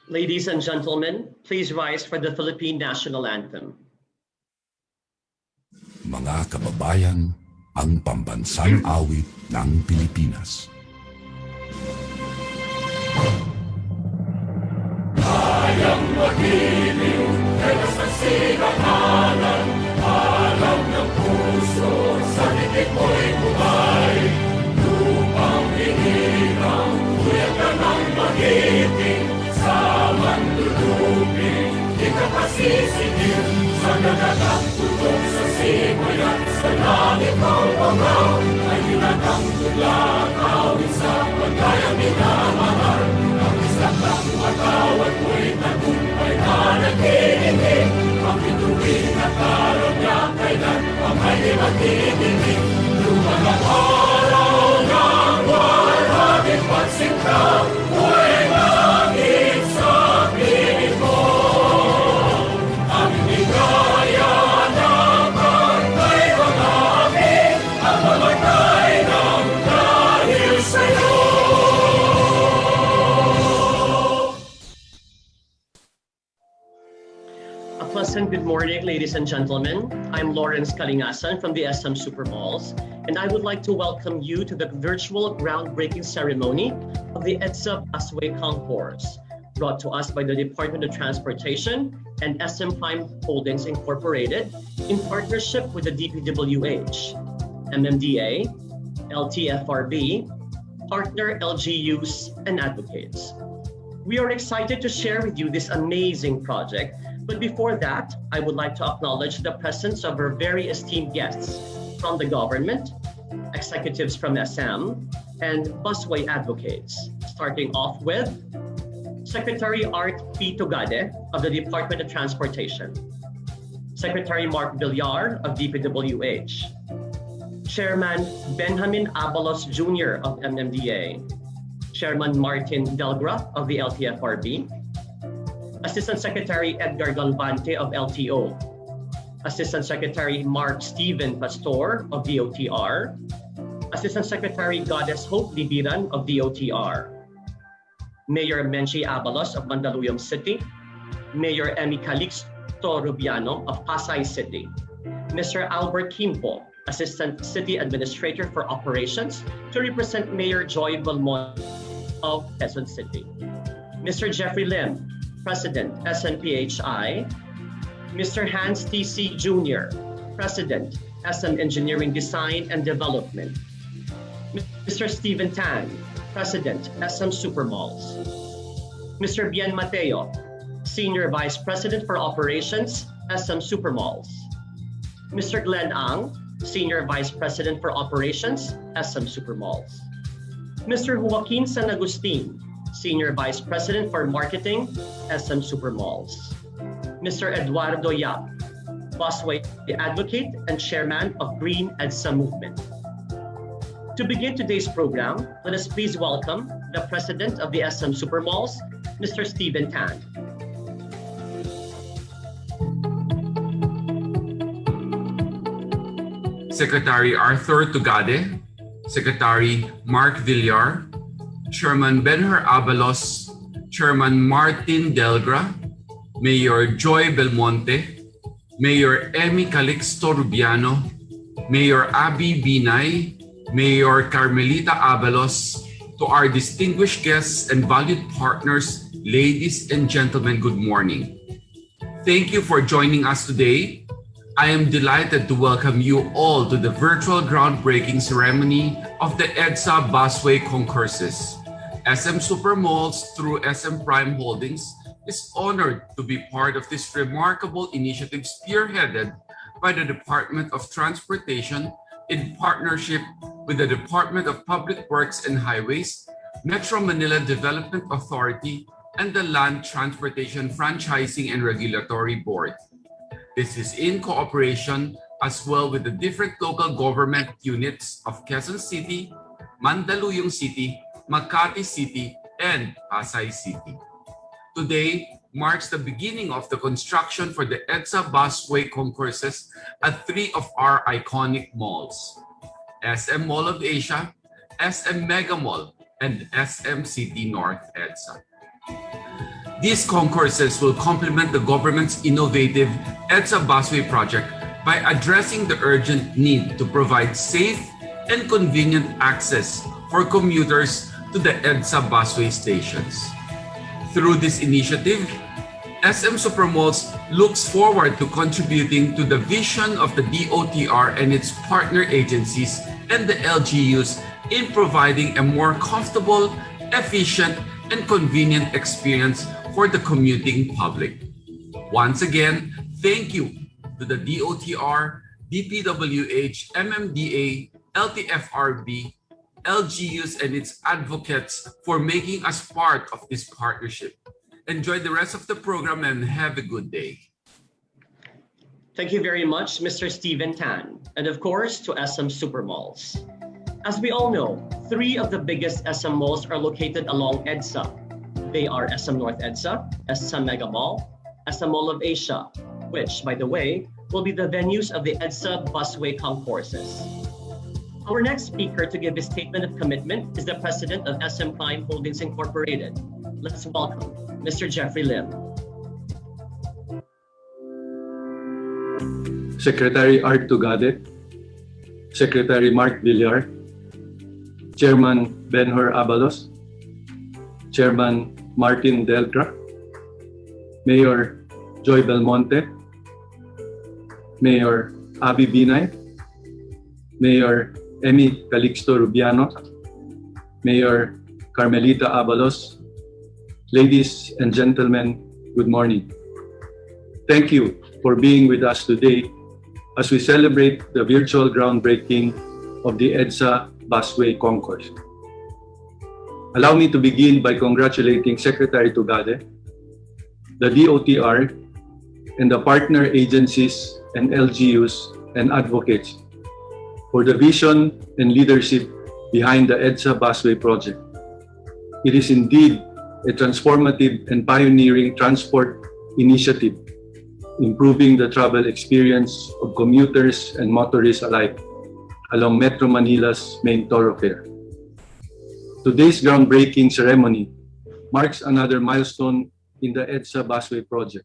Ladies and gentlemen, please rise for the Philippine National Anthem. Mga kababayan, ang pambansang awit ng Pilipinas. Kayang magiliw, kaya sa sigahanan, alam ng puso, sa dikit mo'y buhay. Lupang hinirang, kuya ka ng magiting, sa mandulupin, di ka pasisigil, sa nagagang tulog sa simoy at sa langit ng pangaw, ay hinatang tulad, awit sa pagkayang minamahal. Ang isang ng matawad mo'y tagumpay na nagkikinig, ang bituin at araw niya kailan ang may magdidinig. Lumagang araw ng warhagin pagsingkang, buhay langit sa piling mo. Ang ligaya naman ay hanapin, ang mamatay ng dahil sa'yo. A pleasant good morning, ladies and gentlemen. I'm Lawrence Kalingasan from the SM Supermalls, and I would like to welcome you to the virtual groundbreaking ceremony of the EDSA Busway Concourse, brought to us by the Department of Transportation and SM Prime Holdings Incorporated in partnership with the DPWH, MMDA, LTFRB, partner LGUs, and advocates. We are excited to share with you this amazing project. But before that, I would like to acknowledge the presence of our very esteemed guests from the government, executives from SM, and busway advocates, starting off with Secretary Art P. Tugade of the Department of Transportation, Secretary Mark Villar of DPWH, Chairman Benjamin Abalos Jr. of MMDA, Chairman Martin Delgra of the LTFRB, Assistant Secretary Edgar Galvante of LTO, Assistant Secretary Mark Steven Pastor of DOTR, Assistant Secretary Goddess Hope Libiran of DOTR, Mayor Menchie Abalos of Mandaluyong City, Mayor Emmy Calixto Rubiano of Pasay City, Mr. Albert Kimpo, Assistant City Administrator for Operations to represent Mayor Joy Belmont of Quezon City, Mr. Jeffrey Lim, President, SNPHI, Mr. Hans T.C. Jr., President, SM Engineering Design and Development, Mr. Stephen Tan, President, SM Supermalls, Mr. Bien Mateo, Senior Vice President for Operations, SM Supermalls, Mr. Glenn Ang, Senior Vice President for Operations, SM Supermalls, Mr. Joaquin San Agustin, Senior Vice President for Marketing, SM Supermalls, Mr. Eduardo Yap, Busway Advocate and Chairman of Green EDSA Movement. To begin today's program, let us please welcome the President of the SM Supermalls, Mr. Stephen Tan. Secretary Arthur Tugade, Secretary Mark Villar, Chairman Benher Abalos, Chairman Martin Delgra, Mayor Joy Belmonte, Mayor Emmy Calixto Rubiano, Mayor Abby Binay, Mayor Carmelita Abalos, to our distinguished guests and valued partners, ladies and gentlemen, good morning. Thank you for joining us today. I am delighted to welcome you all to the virtual groundbreaking ceremony of the EDSA Busway Concourses. SM Supermalls through SM Prime Holdings is honored to be part of this remarkable initiative spearheaded by the Department of Transportation in partnership with the Department of Public Works and Highways, Metro Manila Development Authority, and the Land Transportation Franchising and Regulatory Board. This is in cooperation as well with the different local government units of Quezon City, Mandaluyong City, Makati City, and Pasay City. Today marks the beginning of the construction for the EDSA Busway Concourses at three of our iconic malls: SM Mall of Asia, SM Mega Mall, and SM City North EDSA. These concourses will complement the government's innovative EDSA Busway project by addressing the urgent need to provide safe and convenient access for commuters to the EDSA busway stations. Through this initiative, SM Supermalls looks forward to contributing to the vision of the DOTR and its partner agencies and the LGUs in providing a more comfortable, efficient, and convenient experience for the commuting public. Once again, thank you to the DOTR, DPWH, MMDA, LTFRB, LGUs, and its advocates for making us part of this partnership. Enjoy the rest of the program and have a good day. Thank you very much, Mr. Stephen Tan, and of course to SM Supermalls. As we all know, 3 of the biggest SM malls are located along EDSA. They are SM North EDSA, SM Mega Mall, SM Mall of Asia, which, by the way, will be the venues of the EDSA Busway Concourses. Our next speaker to give his statement of commitment is the president of SM Prime Holdings Incorporated. Let's welcome Mr. Jeffrey Lim. Secretary Art Tugade, Secretary Mark Villar, Chairman Benhur Abalos, Chairman Martin Delgra, Mayor Joy Belmonte, Mayor Abby Binay, Mayor Emmy Calixto Rubiano, Mayor Carmelita Abalos. Ladies and gentlemen, good morning. Thank you for being with us today as we celebrate the virtual groundbreaking of the EDSA Busway Concourse. Allow me to begin by congratulating Secretary Tugade, the DOTR, and the partner agencies and LGUs and advocates for the vision and leadership behind the EDSA Busway project. It is indeed a transformative and pioneering transport initiative, improving the travel experience of commuters and motorists alike along Metro Manila's main thoroughfare. Today's groundbreaking ceremony marks another milestone in the EDSA Busway project,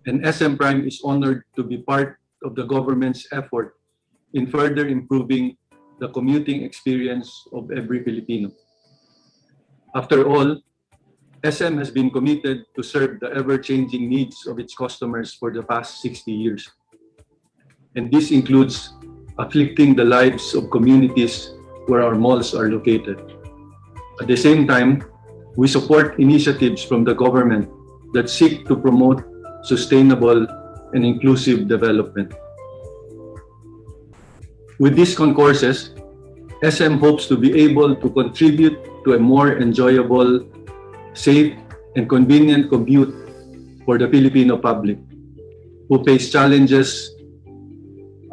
and SM Prime is honored to be part of the government's effort in further improving the commuting experience of every Filipino. After all, SM has been committed to serve the ever-changing needs of its customers for the past 60 years. And this includes afflicting the lives of communities where our malls are located. At the same time, we support initiatives from the government that seek to promote sustainable and inclusive development. With these concourses, SM hopes to be able to contribute to a more enjoyable, safe, and convenient commute for the Filipino public who face challenges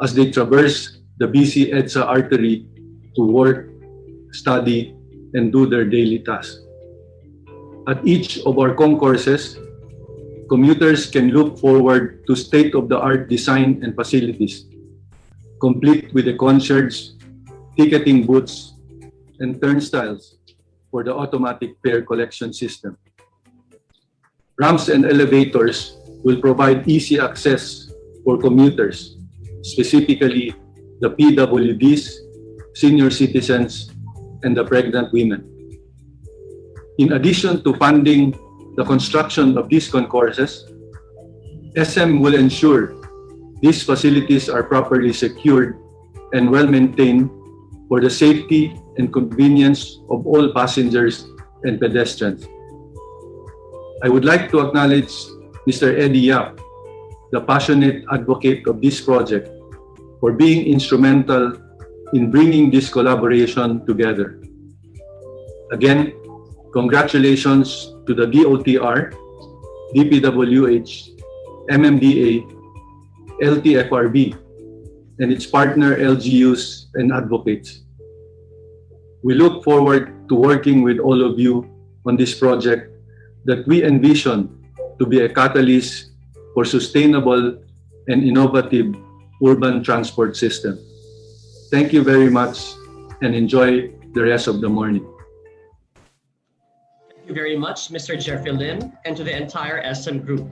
as they traverse the busy EDSA artery to work, study, and do their daily tasks. At each of our concourses, commuters can look forward to state-of-the-art design and facilities, complete with the concierge, ticketing booths, and turnstiles for the automatic fare collection system. Ramps and elevators will provide easy access for commuters, specifically the PWDs, senior citizens, and the pregnant women. In addition to funding the construction of these concourses, SM will ensure these facilities are properly secured and well-maintained for the safety and convenience of all passengers and pedestrians. I would like to acknowledge Mr. Eddie Yap, the passionate advocate of this project, for being instrumental in bringing this collaboration together. Again, congratulations to the DOTR, DPWH, MMDA, LTFRB, and its partner LGUs and advocates. We look forward to working with all of you on this project that we envision to be a catalyst for sustainable and innovative urban transport system. Thank you very much and enjoy the rest of the morning. Thank Thank you very much, Mr. Jeffrey Lim, and to the entire SM Group.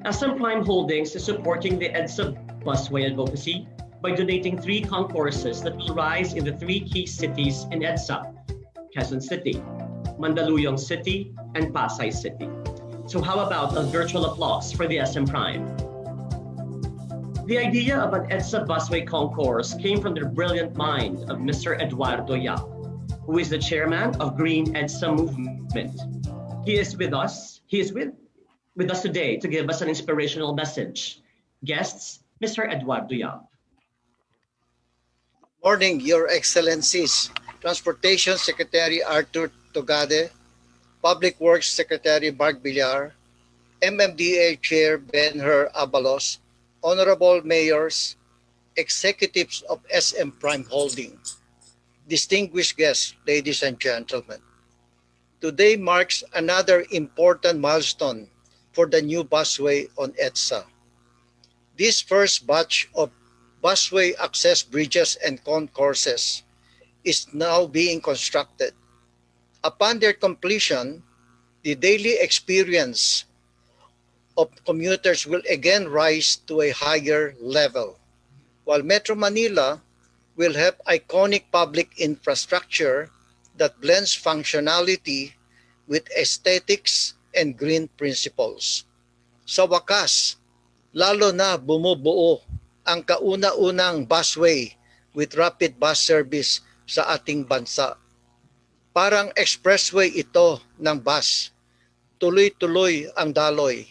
SM Prime Holdings is supporting the EDSA Busway advocacy by donating 3 concourses that will rise in the 3 key cities in EDSA: Quezon City, Mandaluyong City, and Pasay City. So how about a virtual applause for the SM Prime? The idea of an EDSA Busway Concourse came from the brilliant mind of Mr. Eduardo Yap, who is the chairman of Green EDSA Movement. He is with us today to give us an inspirational message. Guests, Mr. Eduardo Yap. Morning, Your Excellencies. Transportation Secretary Arthur Togade, Public Works Secretary Mark Villar, MMDA Chair Ben-Hur Abalos, Honorable Mayors, Executives of SM Prime Holding, distinguished guests, ladies and gentlemen. Today marks another important milestone for the new busway on EDSA. This first batch of busway access bridges and concourses is now being constructed. Upon their completion, the daily experience of commuters will again rise to a higher level, while Metro Manila will have iconic public infrastructure that blends functionality with aesthetics and green principles. Sa wakas, lalo na bumubuo ang kauna-unang busway with rapid bus service sa ating bansa. Parang expressway ito ng bus. Tuloy-tuloy ang daloy.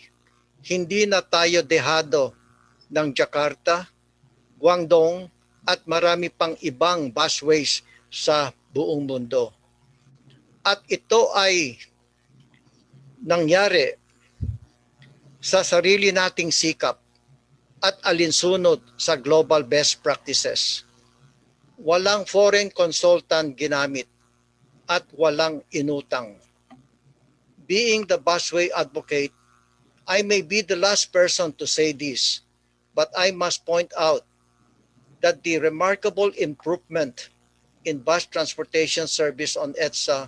Hindi na tayo dehado ng Jakarta, Guangdong at marami pang ibang busways sa buong mundo. At ito ay nangyari sa sarili nating sikap at alinsunod sa global best practices. Walang foreign consultant ginamit at walang inutang. Being the busway advocate, I may be the last person to say this, but I must point out that the remarkable improvement in bus transportation service on EDSA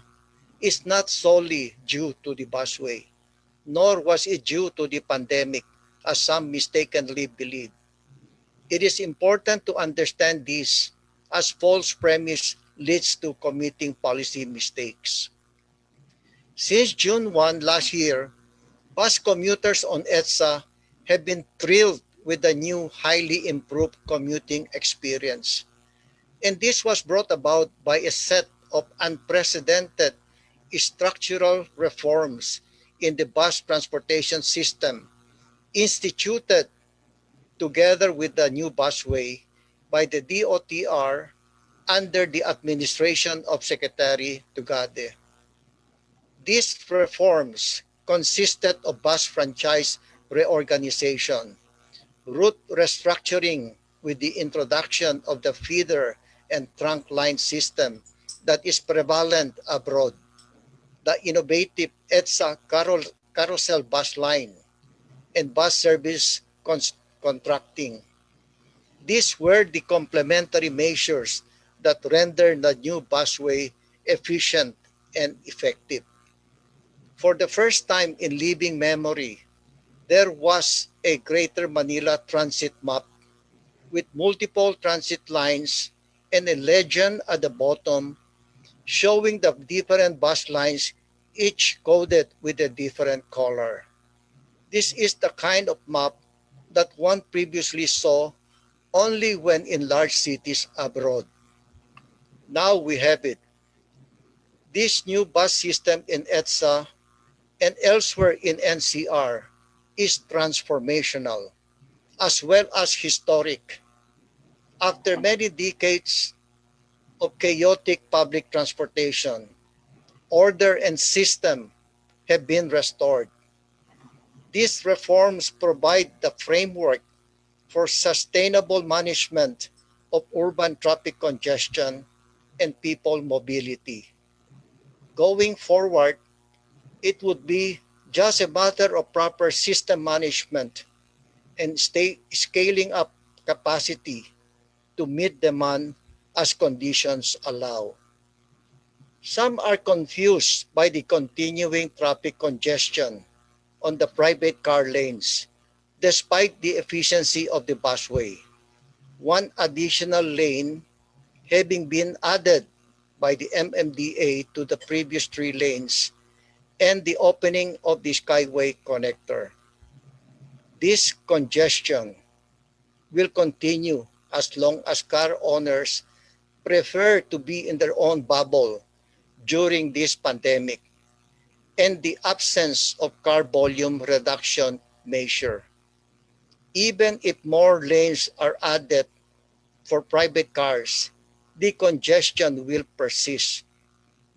is not solely due to the busway, nor was it due to the pandemic, as some mistakenly believe. It is important to understand this, as false premise leads to committing policy mistakes. Since June 1 last year, bus commuters on EDSA have been thrilled with the new highly improved commuting experience. And this was brought about by a set of unprecedented structural reforms in the bus transportation system instituted together with the new busway by the DOTR under the administration of Secretary Tugade. These reforms consisted of bus franchise reorganization, route restructuring with the introduction of the feeder and trunk line system that is prevalent abroad, the innovative EDSA carousel bus line, and bus service contracting. These were the complementary measures that render the new busway efficient and effective. For the first time in living memory, there was a Greater Manila transit map with multiple transit lines and a legend at the bottom showing the different bus lines, each coded with a different color. This is the kind of map that one previously saw only when in large cities abroad. Now we have it. This new bus system in EDSA and elsewhere in NCR is transformational as well as historic. After many decades of chaotic public transportation, order and system have been restored. These reforms provide the framework for sustainable management of urban traffic congestion and people mobility. Going forward, it would be just a matter of proper system management and scaling up capacity to meet demand as conditions allow. Some are confused by the continuing traffic congestion on the private car lanes, despite the efficiency of the busway. One additional lane having been added by the MMDA to the previous 3 lanes and the opening of the Skyway connector. This congestion will continue as long as car owners prefer to be in their own bubble during this pandemic and the absence of car volume reduction measure. Even if more lanes are added for private cars, the congestion will persist.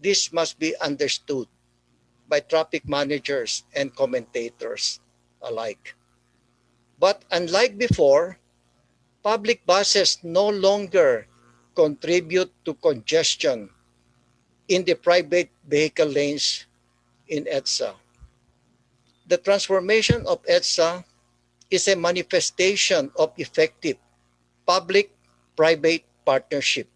This must be understood by traffic managers and commentators alike. But unlike before, public buses no longer contribute to congestion in the private vehicle lanes in EDSA. The transformation of EDSA is a manifestation of effective public-private partnership.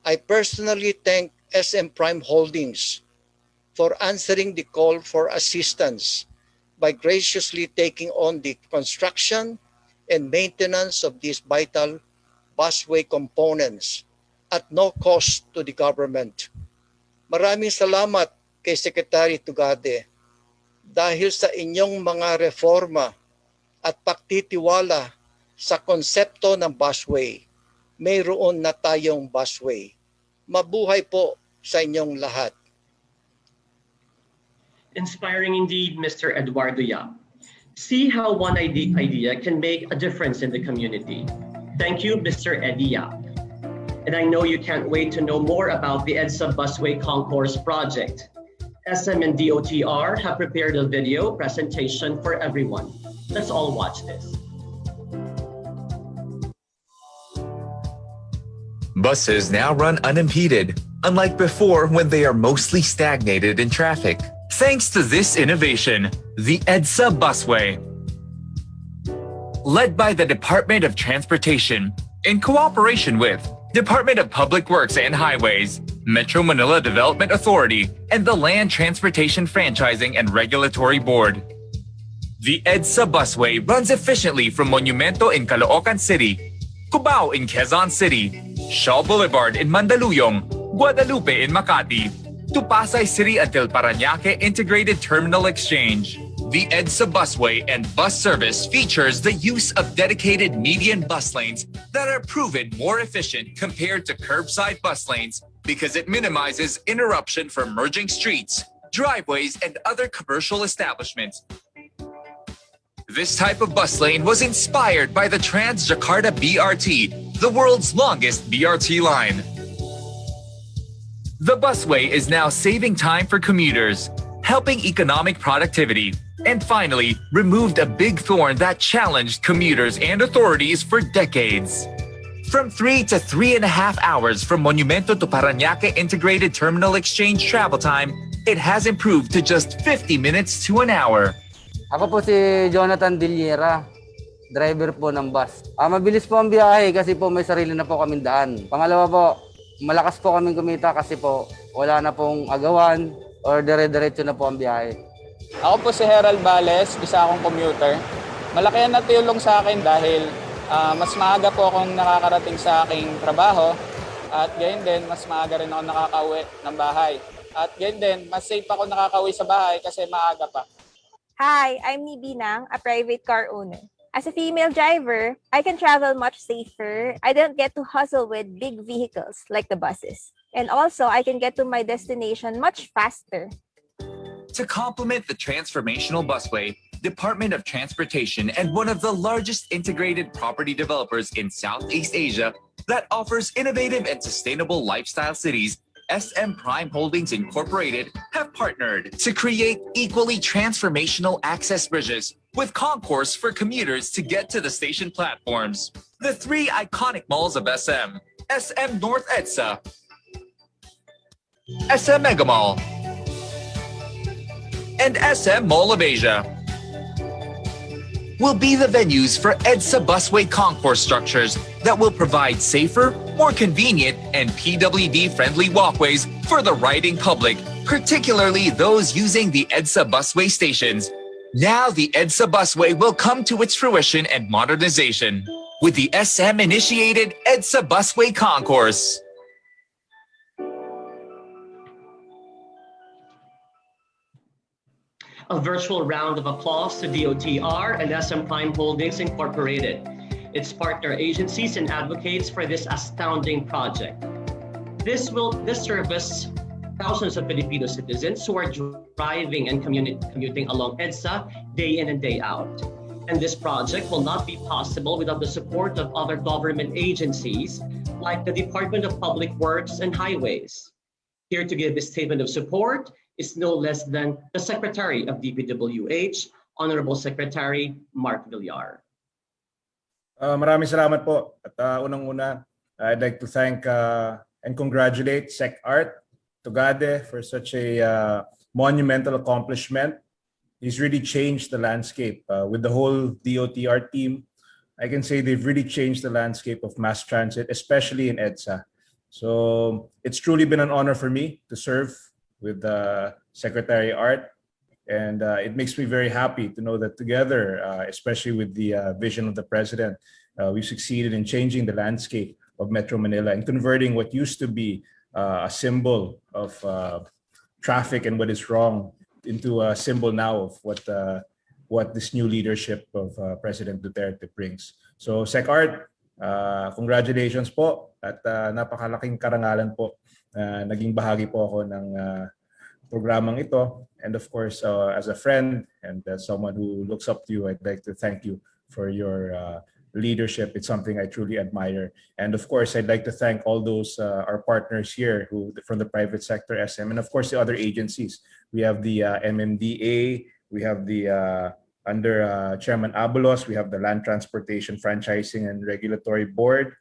I personally thank SM Prime Holdings for answering the call for assistance by graciously taking on the construction and maintenance of these vital busway components at no cost to the government. Maraming salamat kay Secretary Tugade dahil sa inyong mga reforma at pagtitiwala sa konsepto ng busway. Mayroon na tayong busway. Mabuhay po sa inyong lahat. Inspiring indeed, Mr. Eduardo Yap. See how one idea can make a difference in the community. Thank you, Mr. Eddie Yap. And I know you can't wait to know more about the EDSA Busway Concourse project. SM and DOTR have prepared a video presentation for everyone. Let's all watch this. Buses now run unimpeded, unlike before when they are mostly stagnated in traffic. Thanks to this innovation, the EDSA Busway, led by the Department of Transportation in cooperation with Department of Public Works and Highways, Metro Manila Development Authority, and the Land Transportation Franchising and Regulatory Board. The EDSA Busway runs efficiently from Monumento in Caloocan City, Cubao in Quezon City, Shaw Boulevard in Mandaluyong, Guadalupe in Makati, to Pasay City until Parañaque Integrated Terminal Exchange. The EDSA Busway and bus service features the use of dedicated median bus lanes that are proven more efficient compared to curbside bus lanes because it minimizes interruption from merging streets, driveways, and other commercial establishments. This type of bus lane was inspired by the Trans-Jakarta BRT, the world's longest BRT line. The busway is now saving time for commuters, helping economic productivity, and finally, removed a big thorn that challenged commuters and authorities for decades. From 3 to 3.5 hours from Monumento to Parañaque Integrated Terminal Exchange travel time, it has improved to just 50 minutes to an hour. Ako po si Jonathan Villera, driver po ng bus. Mabilis po ang biyahe kasi po may sarili na po kaming daan. Pangalawa po, malakas po kaming kumita kasi po wala na pong agawan or dire-diretso na po ang biyahe. Ako po si Herald Bales, isa akong commuter. Malaki ang natulong sa akin dahil mas maaga po akong nakakarating sa aking trabaho at gayon din mas maaga rin ako nakakauwi ng bahay. At gayon din, mas safe ako nakakauwi sa bahay kasi maaga pa. Hi, I'm Nibinang, a private car owner. As a female driver, I can travel much safer. I don't get to hustle with big vehicles like the buses. And also, I can get to my destination much faster. To complement the transformational busway, Department of Transportation and one of the largest integrated property developers in Southeast Asia that offers innovative and sustainable lifestyle cities, SM Prime Holdings Incorporated, have partnered to create equally transformational access bridges with concourse for commuters to get to the station platforms. The 3 iconic malls of SM North EDSA, SM Mega Mall, and SM Mall of Asia will be the venues for EDSA busway concourse structures that will provide safer, more convenient, and PWD-friendly walkways for the riding public, particularly those using the EDSA busway stations. Now the EDSA busway will come to its fruition and modernization with the SM-initiated EDSA busway concourse. A virtual round of applause to DOTR and SM Prime Holdings Incorporated, its partner agencies and advocates for this astounding project. This service thousands of Filipino citizens who are driving and commuting along EDSA day in and day out. And this project will not be possible without the support of other government agencies like the Department of Public Works and Highways. Here to give a statement of support is no less than the Secretary of DPWH, Honorable Secretary Mark Villar. Maraming salamat po. At unang-una, I'd like to thank and congratulate SecArt Tugade for such a monumental accomplishment. He's really changed the landscape. With the whole DOTR team, I can say they've really changed the landscape of mass transit, especially in EDSA. So it's truly been an honor for me to serve with Secretary Art. And it makes me very happy to know that together, especially with the vision of the President, we've succeeded in changing the landscape of Metro Manila and converting what used to be a symbol of traffic and what is wrong into a symbol now of what this new leadership of President Duterte brings. So SecArt, congratulations po at napakalaking karangalan po. Naging bahagi po ako ng programang ito. And of course, as a friend and as someone who looks up to you, I'd like to thank you for your leadership. It's something I truly admire. And of course, I'd like to thank all those our partners here who from the private sector, SM, and of course the other agencies. We have the MMDA, we have the under Chairman Abalos, we have the Land Transportation Franchising and Regulatory Board,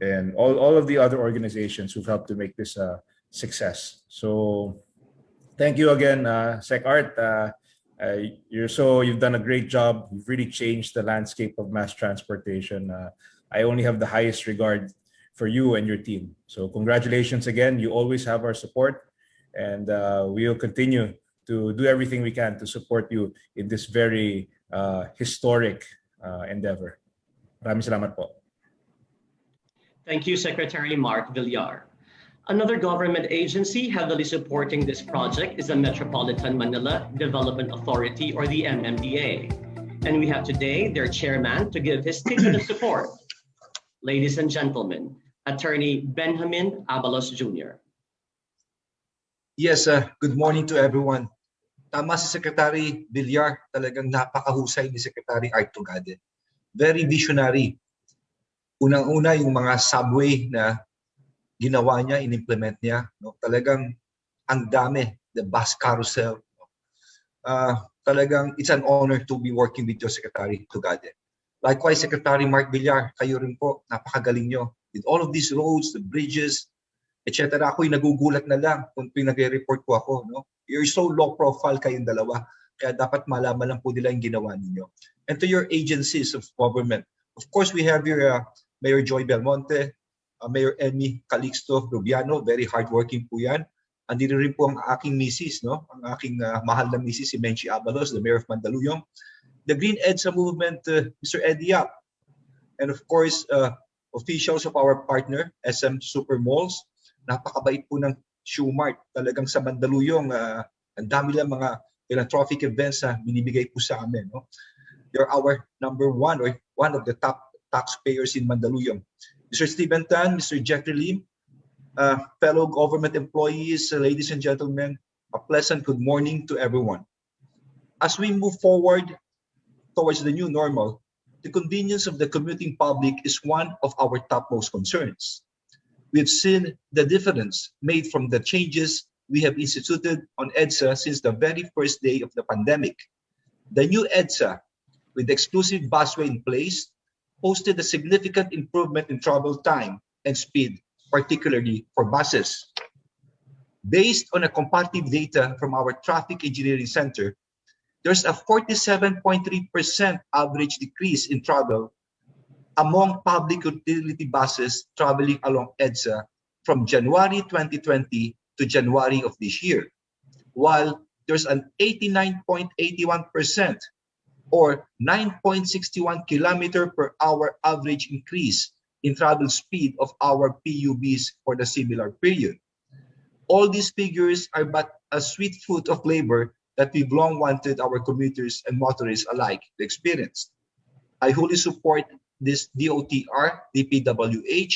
and all of the other organizations who've helped to make this a success. So thank you again, SecArt. You've done a great job. You've really changed the landscape of mass transportation. I only have the highest regard for you and your team. So congratulations again. You always have our support, and we will continue to do everything we can to support you in this very historic endeavor. Maraming salamat po. Thank you, Secretary Mark Villar. Another government agency heavily supporting this project is the Metropolitan Manila Development Authority, or the MMDA. And we have today their chairman to give his statement of support. Ladies and gentlemen, Attorney Benjamin Abalos Jr. Yes, good morning to everyone. Tama si Secretary Villar, talagang napakahusay ni Secretary Art Tugade. Very visionary. Unang-una yung mga subway na ginawa niya, in-implement niya. No? Talagang ang dami, the bus carousel. Talagang it's an honor to be working with your Secretary Tugade. Likewise, Secretary Mark Villar, kayo rin po, napakagaling nyo. With all of these roads, the bridges, etc. Ako'y nagugulat na lang kung pinag-report ko ako. No? You're so low profile kayong dalawa, kaya dapat malaman lang po nila yung ginawa ninyo. And to your agencies of government, of course, we have your Mayor Joy Belmonte, Mayor Emmy Calixto Rubiano, very hardworking po yan. Andito rin po ang aking misis, no? Ang aking mahal na misis, si Menchi Abalos, the Mayor of Mandaluyong. The Green EDSA Movement, Mr. Eddie Yap. And of course, officials of our partner, SM Super Malls. Napakabait po ng Shoemart. Talagang sa Mandaluyong, ang dami lang mga philanthropic events na binibigay po sa amin. No? You're our number one, or one of the top taxpayers in Mandaluyong. Mr. Stephen Tan, Mr. Jeffrey Lim, fellow government employees, ladies and gentlemen, a pleasant good morning to everyone. As we move forward towards the new normal, the convenience of the commuting public is one of our topmost concerns. We've seen the difference made from the changes we have instituted on EDSA since the very first day of the pandemic. The new EDSA, with the exclusive busway in place, posted a significant improvement in travel time and speed, particularly for buses. Based on a comparative data from our Traffic Engineering Center, there's a 47.3% average decrease in travel among public utility buses traveling along EDSA from January 2020 to January of this year, while there's an 89.81% or 9.61 kilometer per hour average increase in travel speed of our PUBs for the similar period. All these figures are but a sweet fruit of labor that we've long wanted our commuters and motorists alike to experience. I wholly support this DOTR, DPWH,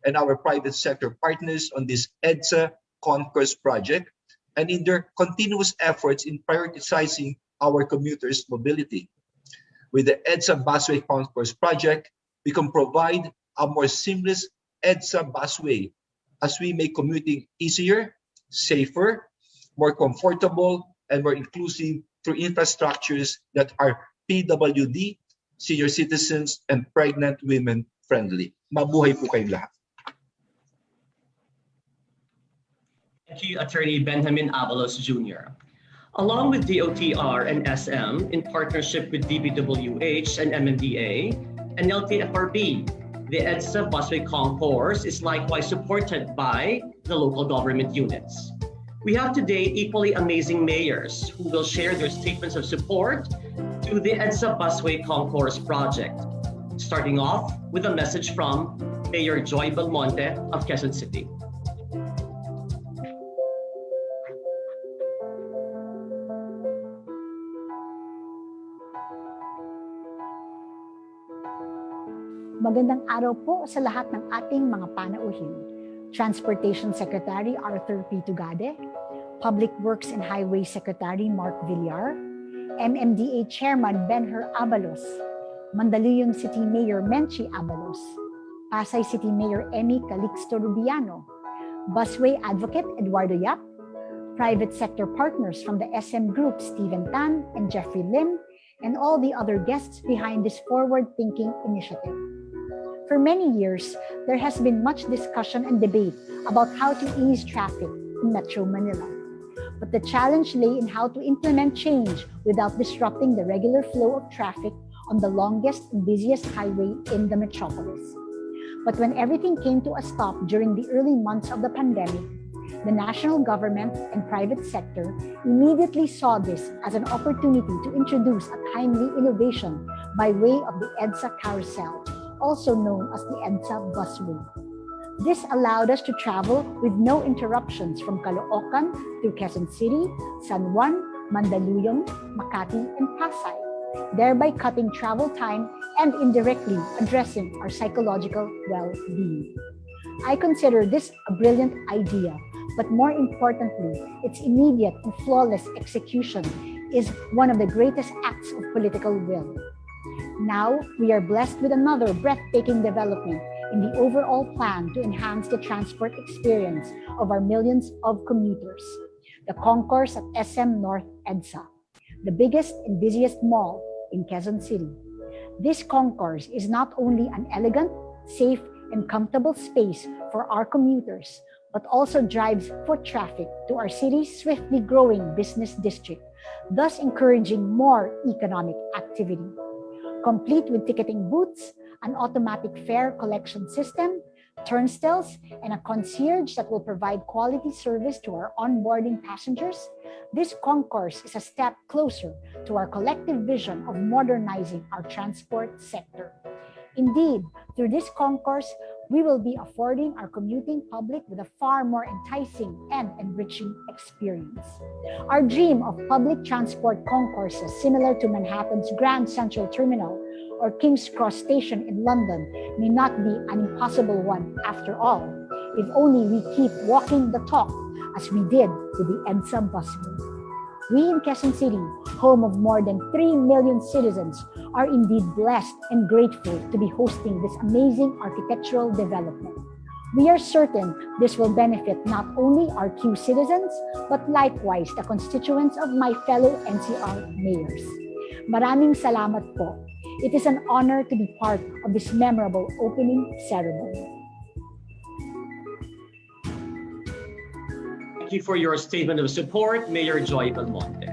and our private sector partners on this EDSA Concourse project and in their continuous efforts in prioritizing our commuters' mobility. With the EDSA Busway Concourse project, we can provide a more seamless EDSA busway as we make commuting easier, safer, more comfortable, and more inclusive through infrastructures that are PWD, senior citizens, and pregnant women friendly. Mabuhay po kayong lahat. Thank you, Attorney Benjamin Avalos Jr. Along with DOTR and SM, in partnership with DPWH and MMDA and LTFRB, the EDSA Busway Concourse is likewise supported by the local government units. We have today equally amazing mayors who will share their statements of support to the EDSA Busway Concourse project. Starting off with a message from Mayor Joy Belmonte of Quezon City. Magandang araw po sa lahat ng ating mga panauhin. Transportation Secretary Arthur P. Tugade, Public Works and Highways Secretary Mark Villar, MMDA Chairman Benher Abalos, Mandaluyong City Mayor Menchi Abalos, Pasay City Mayor Emmy Calixto Rubiano, Busway Advocate Eduardo Yap, private sector partners from the SM Group Stephen Tan and Jeffrey Lim, and all the other guests behind this forward-thinking initiative. For many years, there has been much discussion and debate about how to ease traffic in Metro Manila. But the challenge lay in how to implement change without disrupting the regular flow of traffic on the longest and busiest highway in the metropolis. But when everything came to a stop during the early months of the pandemic, the national government and private sector immediately saw this as an opportunity to introduce a timely innovation by way of the EDSA Carousel, also known as the EDSA Busway. This allowed us to travel with no interruptions from Caloocan through Quezon City, San Juan, Mandaluyong, Makati, and Pasay, thereby cutting travel time and indirectly addressing our psychological well-being. I consider this a brilliant idea, but more importantly, its immediate and flawless execution is one of the greatest acts of political will. Now, we are blessed with another breathtaking development in the overall plan to enhance the transport experience of our millions of commuters, the concourse at SM North EDSA, the biggest and busiest mall in Quezon City. This concourse is not only an elegant, safe, and comfortable space for our commuters, but also drives foot traffic to our city's swiftly growing business district, thus encouraging more economic activity. Complete with ticketing booths, an automatic fare collection system, turnstiles, and a concierge that will provide quality service to our onboarding passengers, this concourse is a step closer to our collective vision of modernizing our transport sector. Indeed, through this concourse, we will be affording our commuting public with a far more enticing and enriching experience. Our dream of public transport concourses similar to Manhattan's Grand Central Terminal or King's Cross Station in London may not be an impossible one after all, if only we keep walking the talk as we did with the EDSA Busway. We in Quezon City, home of more than 3 million citizens, are indeed blessed and grateful to be hosting this amazing architectural development. We are certain this will benefit not only our Q citizens, but likewise the constituents of my fellow NCR mayors. Maraming salamat po. It is an honor to be part of this memorable opening ceremony. Thank you for your statement of support, Mayor Joy Belmonte.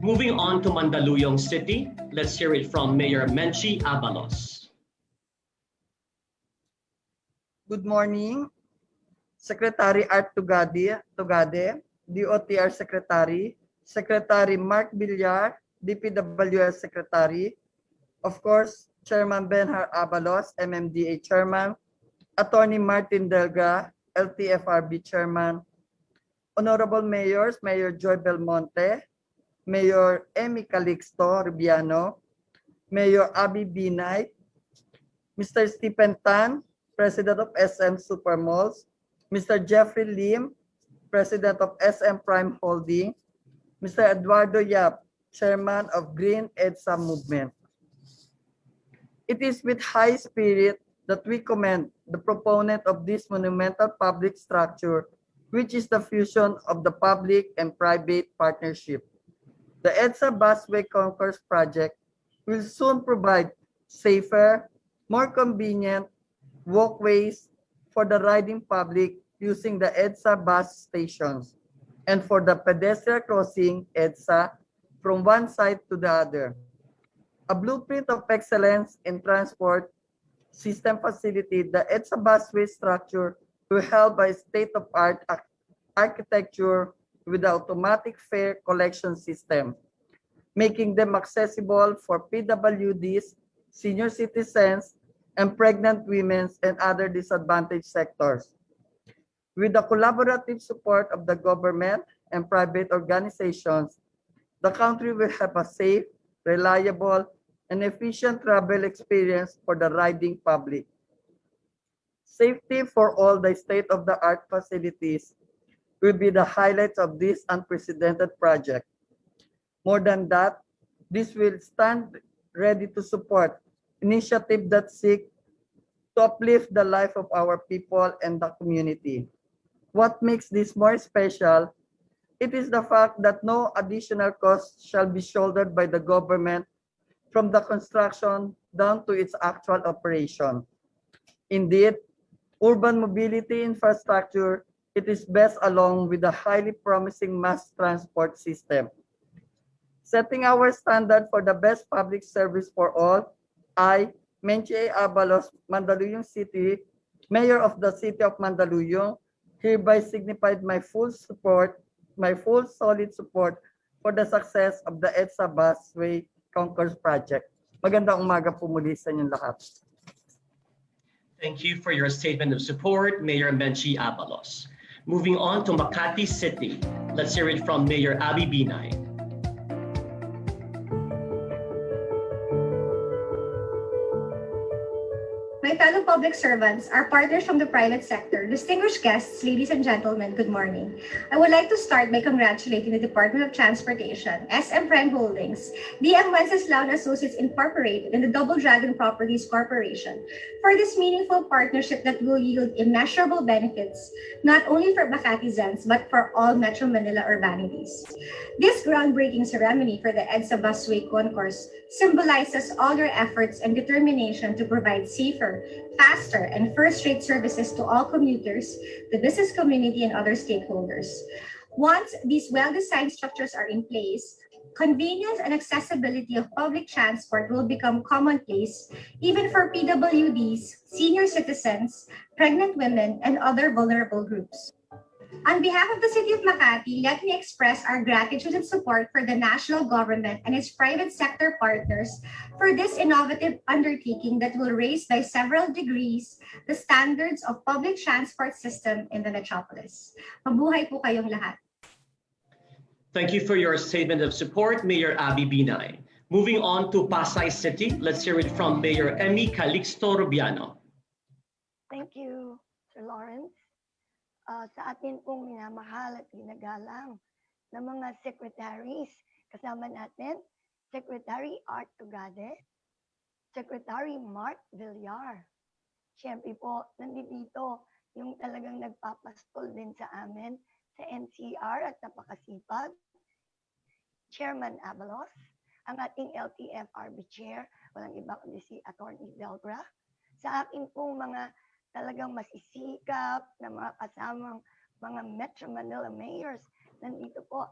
Moving on to Mandaluyong City, let's hear it from Mayor Menchi Abalos. Good morning, Secretary Art Tugade, DOTR Secretary, Secretary Mark Villar, DPWS Secretary, of course, Chairman Benhar Abalos, MMDA Chairman, Attorney Martin Delga, LTFRB Chairman, Honorable Mayors, Mayor Joy Belmonte, Mayor Emmy Calixto Rubiano, Mayor Abby Binay, Mr. Stephen Tan, President of SM Supermalls, Mr. Jeffrey Lim, President of SM Prime Holding, Mr. Eduardo Yap, Chairman of Green EDSA Movement. It is with high spirit that we commend the proponent of this monumental public structure, which is the fusion of the public and private partnership. The EDSA Busway Concourse project will soon provide safer, more convenient walkways for the riding public using the EDSA bus stations and for the pedestrian crossing EDSA from one side to the other. A blueprint of excellence in transport system facility, the EDSA busway structure will help by state-of-art architecture with the automatic fare collection system, making them accessible for PWDs, senior citizens, and pregnant women and other disadvantaged sectors. With the collaborative support of the government and private organizations, the country will have a safe, reliable, and efficient travel experience for the riding public. Safety for all the state-of-the-art facilities will be the highlights of this unprecedented project. More than that, this will stand ready to support initiatives that seek to uplift the life of our people and the community. What makes this more special? It is the fact that no additional cost shall be shouldered by the government from the construction down to its actual operation. Indeed, urban mobility infrastructure, it is best along with the highly promising mass transport system. Setting our standard for the best public service for all, I, Menchi Abalos, Mandaluyong City, Mayor of the City of Mandaluyong, hereby signified my full solid support for the success of the EDSA Busway Concourse project. Magandang umaga po muli sa inyong lahat. Thank you for your statement of support, Mayor Menchi Abalos. Moving on to Makati City, let's hear it from Mayor Abby Binay. My fellow public servants, our partners from the private sector, distinguished guests, ladies and gentlemen, good morning. I would like to start by congratulating the Department of Transportation, SM Prime Holdings, DM Wenceslao & Associates Incorporated, and the Double Dragon Properties Corporation for this meaningful partnership that will yield immeasurable benefits, not only for Makatizens, but for all Metro Manila urbanities. This groundbreaking ceremony for the EDSA Busway Concourse symbolizes all your efforts and determination to provide safer, faster, and first-rate services to all commuters, the business community, and other stakeholders. Once these well-designed structures are in place, convenience and accessibility of public transport will become commonplace, even for PWDs, senior citizens, pregnant women, and other vulnerable groups. On behalf of the City of Makati, let me express our gratitude and support for the national government and its private sector partners for this innovative undertaking that will raise by several degrees the standards of public transport system in the metropolis. Mabuhay po kayong lahat. Thank you for your statement of support, Mayor Abby Binay. Moving on to Pasay City, let's hear it from Mayor Emmy Calixto Rubiano. Thank you, Sir Lawrence. Sa atin pong minamahal at ginagalang ng mga secretaries, kasama natin, Secretary Art Tugade, Secretary Mark Villar. Siyempre po, nandito yung talagang nagpapastol din sa amin sa NCR at napakasipag, Chairman Abalos, ang ating LTFRB Chair, walang iba kundi si Attorney Delgra, sa akin pong mga talagang masisikap na mga kasamang mga Metro Manila mayors. Nandito po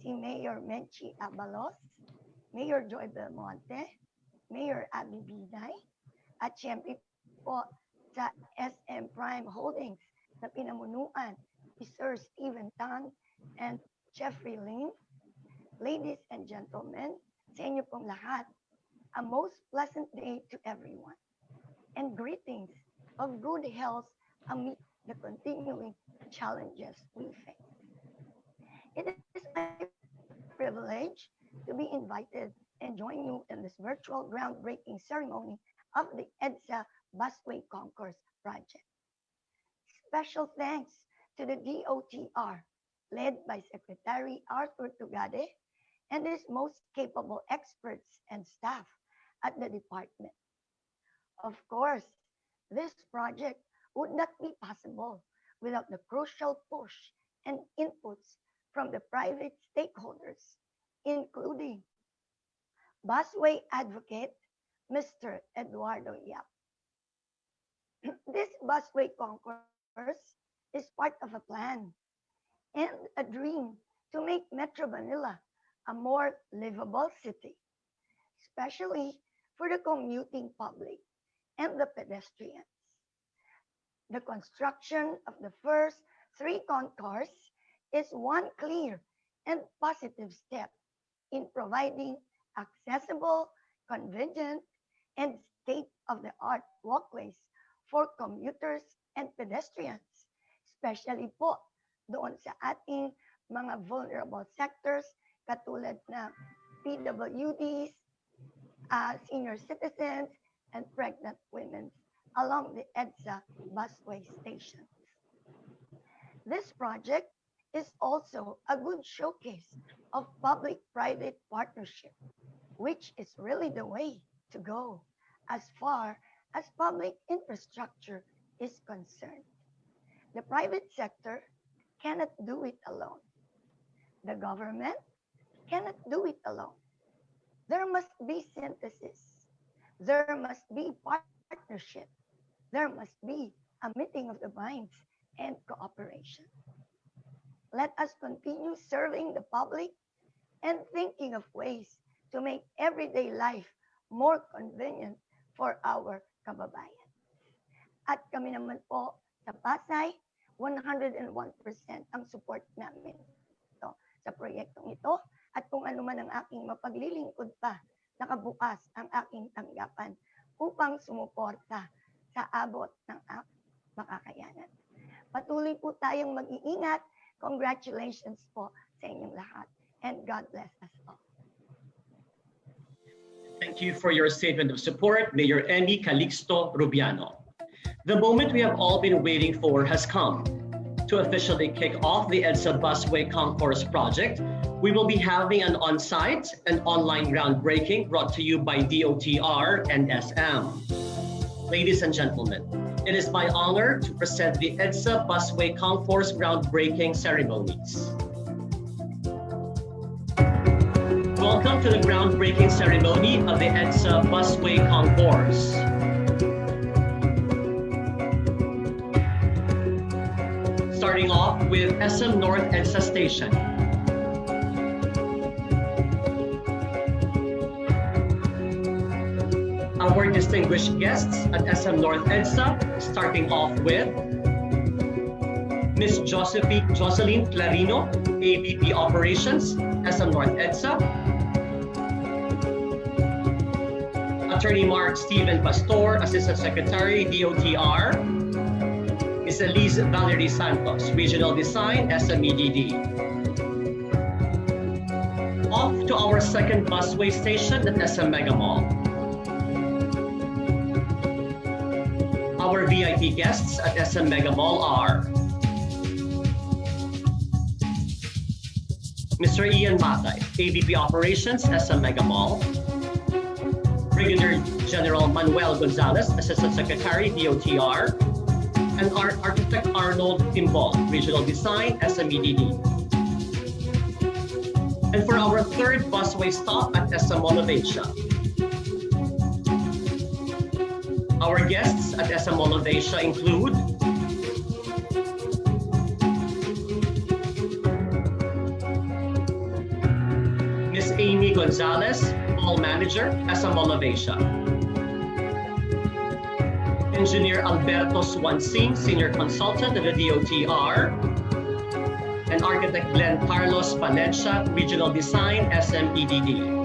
si Mayor Menchi Abalos, Mayor Joy Belmonte, Mayor Abby Binay, at syempre po sa SM Prime Holdings na pinamunuan ni Sir Stephen Tan and Jeffrey Lin. Ladies and gentlemen, sa inyo pong lahat, a most pleasant day to everyone. And greetings of good health amid the continuing challenges we face. It is my privilege to be invited and join you in this virtual groundbreaking ceremony of the EDSA Busway Concourse project. Special thanks to the DOTR, led by Secretary Arthur Tugade, and his most capable experts and staff at the department. Of course, this project would not be possible without the crucial push and inputs from the private stakeholders, including busway advocate, Mr. Eduardo Yap. This busway concourse is part of a plan and a dream to make Metro Manila a more livable city, especially for the commuting public and the pedestrians. The construction of the first 3 concourses is one clear and positive step in providing accessible, convenient, and state-of-the-art walkways for commuters and pedestrians, especially po doon sa ating mga vulnerable sectors katulad na PWDs, senior citizens, and pregnant women along the EDSA busway stations. This project is also a good showcase of public-private partnership, which is really the way to go as far as public infrastructure is concerned. The private sector cannot do it alone. The government cannot do it alone. There must be synthesis. There must be partnership. There must be a meeting of the minds and cooperation. Let us continue serving the public and thinking of ways to make everyday life more convenient for our kababayan. At kami naman po sa Pasay, 101% ang support namin sa proyektong ito at kung ano man ang aking mapaglilingkod pa, nakabukas ang aking tanggapan upang sumuporta sa abot ng makakayanan. Patuloy po tayong mag-iingat. Congratulations po sa inyong lahat and God bless us all. Thank you for your statement of support, Mayor Emmy Calixto Rubiano. The moment we have all been waiting for has come. To officially kick off the EDSA Busway Concourse project, we will be having an on-site and online groundbreaking brought to you by DOTR and SM. Ladies and gentlemen, it is my honor to present the EDSA Busway Concourse groundbreaking ceremonies. Welcome to the groundbreaking ceremony of the EDSA Busway Concourse. Starting off with SM North EDSA Station. Our distinguished guests at SM North EDSA, starting off with Ms. Jocelyn Clarino, AVP Operations, SM North EDSA. Attorney Mark Steven Pastor, Assistant Secretary, DOTR. Ms. Elise Valerie Santos, Regional Design, SMEDD. Off to our second busway station at SM Mega Mall. Our VIP guests at SM Mega Mall are Mr. Ian Matay, AVP Operations, SM Mega Mall. Brigadier General Manuel Gonzalez, Assistant Secretary, DOTR. And Architect Arnold Timbol, Regional Design, SMEDD. And for our third busway stop at SM Mall of Asia. Our guests at SM Mall of Asia include Ms. Amy Gonzalez, Mall Manager, SM Mall of Asia. Engineer Alberto Swansing, Senior Consultant of the DOTR. And Architect Glenn Carlos Valencia, Regional Design, SMEDD.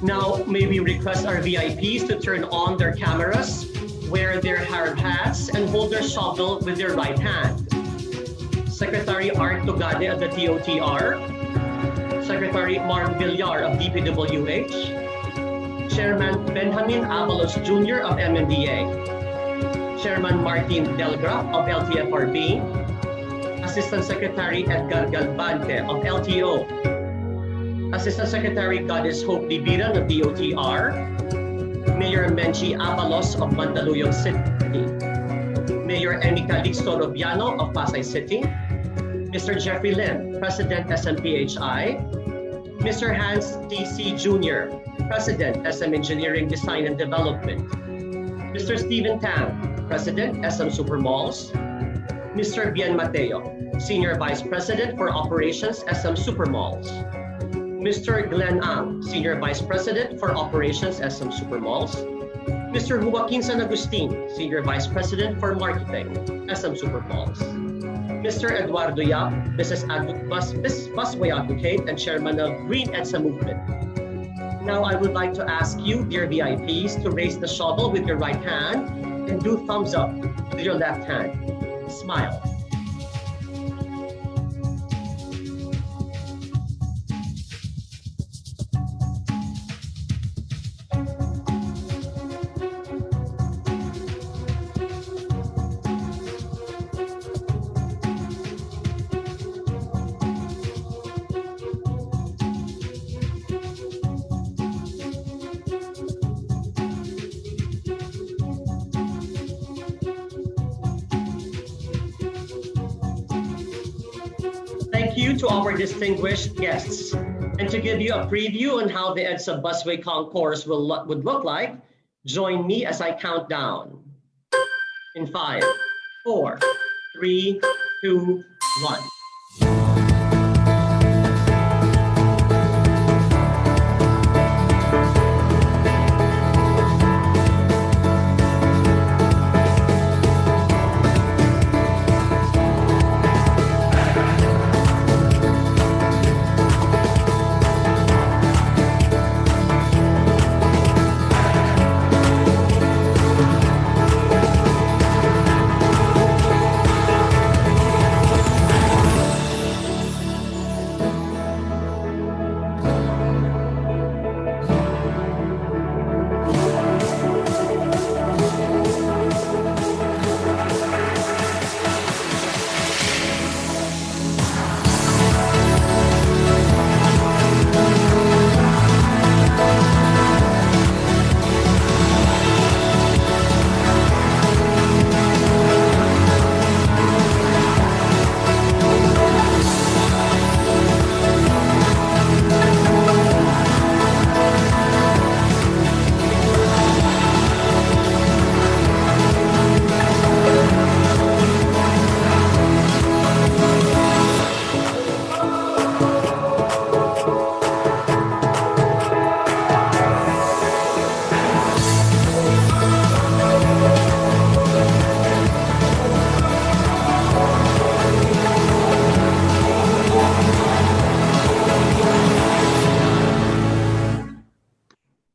Now, may we request our VIPs to turn on their cameras, wear their hard hats, and hold their shovel with their right hand. Secretary Art Tugade of the DOTR, Secretary Mark Villar of DPWH, Chairman Benjamin Avalos Jr. of MMDA, Chairman Martin Delgra of LTFRB, Assistant Secretary Edgar Galvante of LTO, Assistant Secretary Goddess Hope Libiran of DOTR, Mayor Menchi Avalos of Mandaluyong City, Mayor Emi Calixto Robiano of Pasay City, Mr. Jeffrey Lin, President SMPHI, Mr. Hans DC Jr., President SM Engineering Design and Development, Mr. Stephen Tang, President SM Supermalls, Mr. Bien Mateo, Senior Vice President for Operations SM Supermalls, Mr. Glenn Ang, Senior Vice President for Operations SM Supermalls, Mr. Joaquin San Agustin, Senior Vice President for Marketing SM Supermalls, Mr. Eduardo Yap, Busway Advocate and Chairman of Green EDSA Movement. Now I would like to ask you, dear VIPs, to raise the shovel with your right hand and do thumbs up with your left hand. Smile. Thank you to our distinguished guests. And to give you a preview on how the EDSA Busway Concourse would look like, join me as I count down. In 5, 4, 3, 2, 1.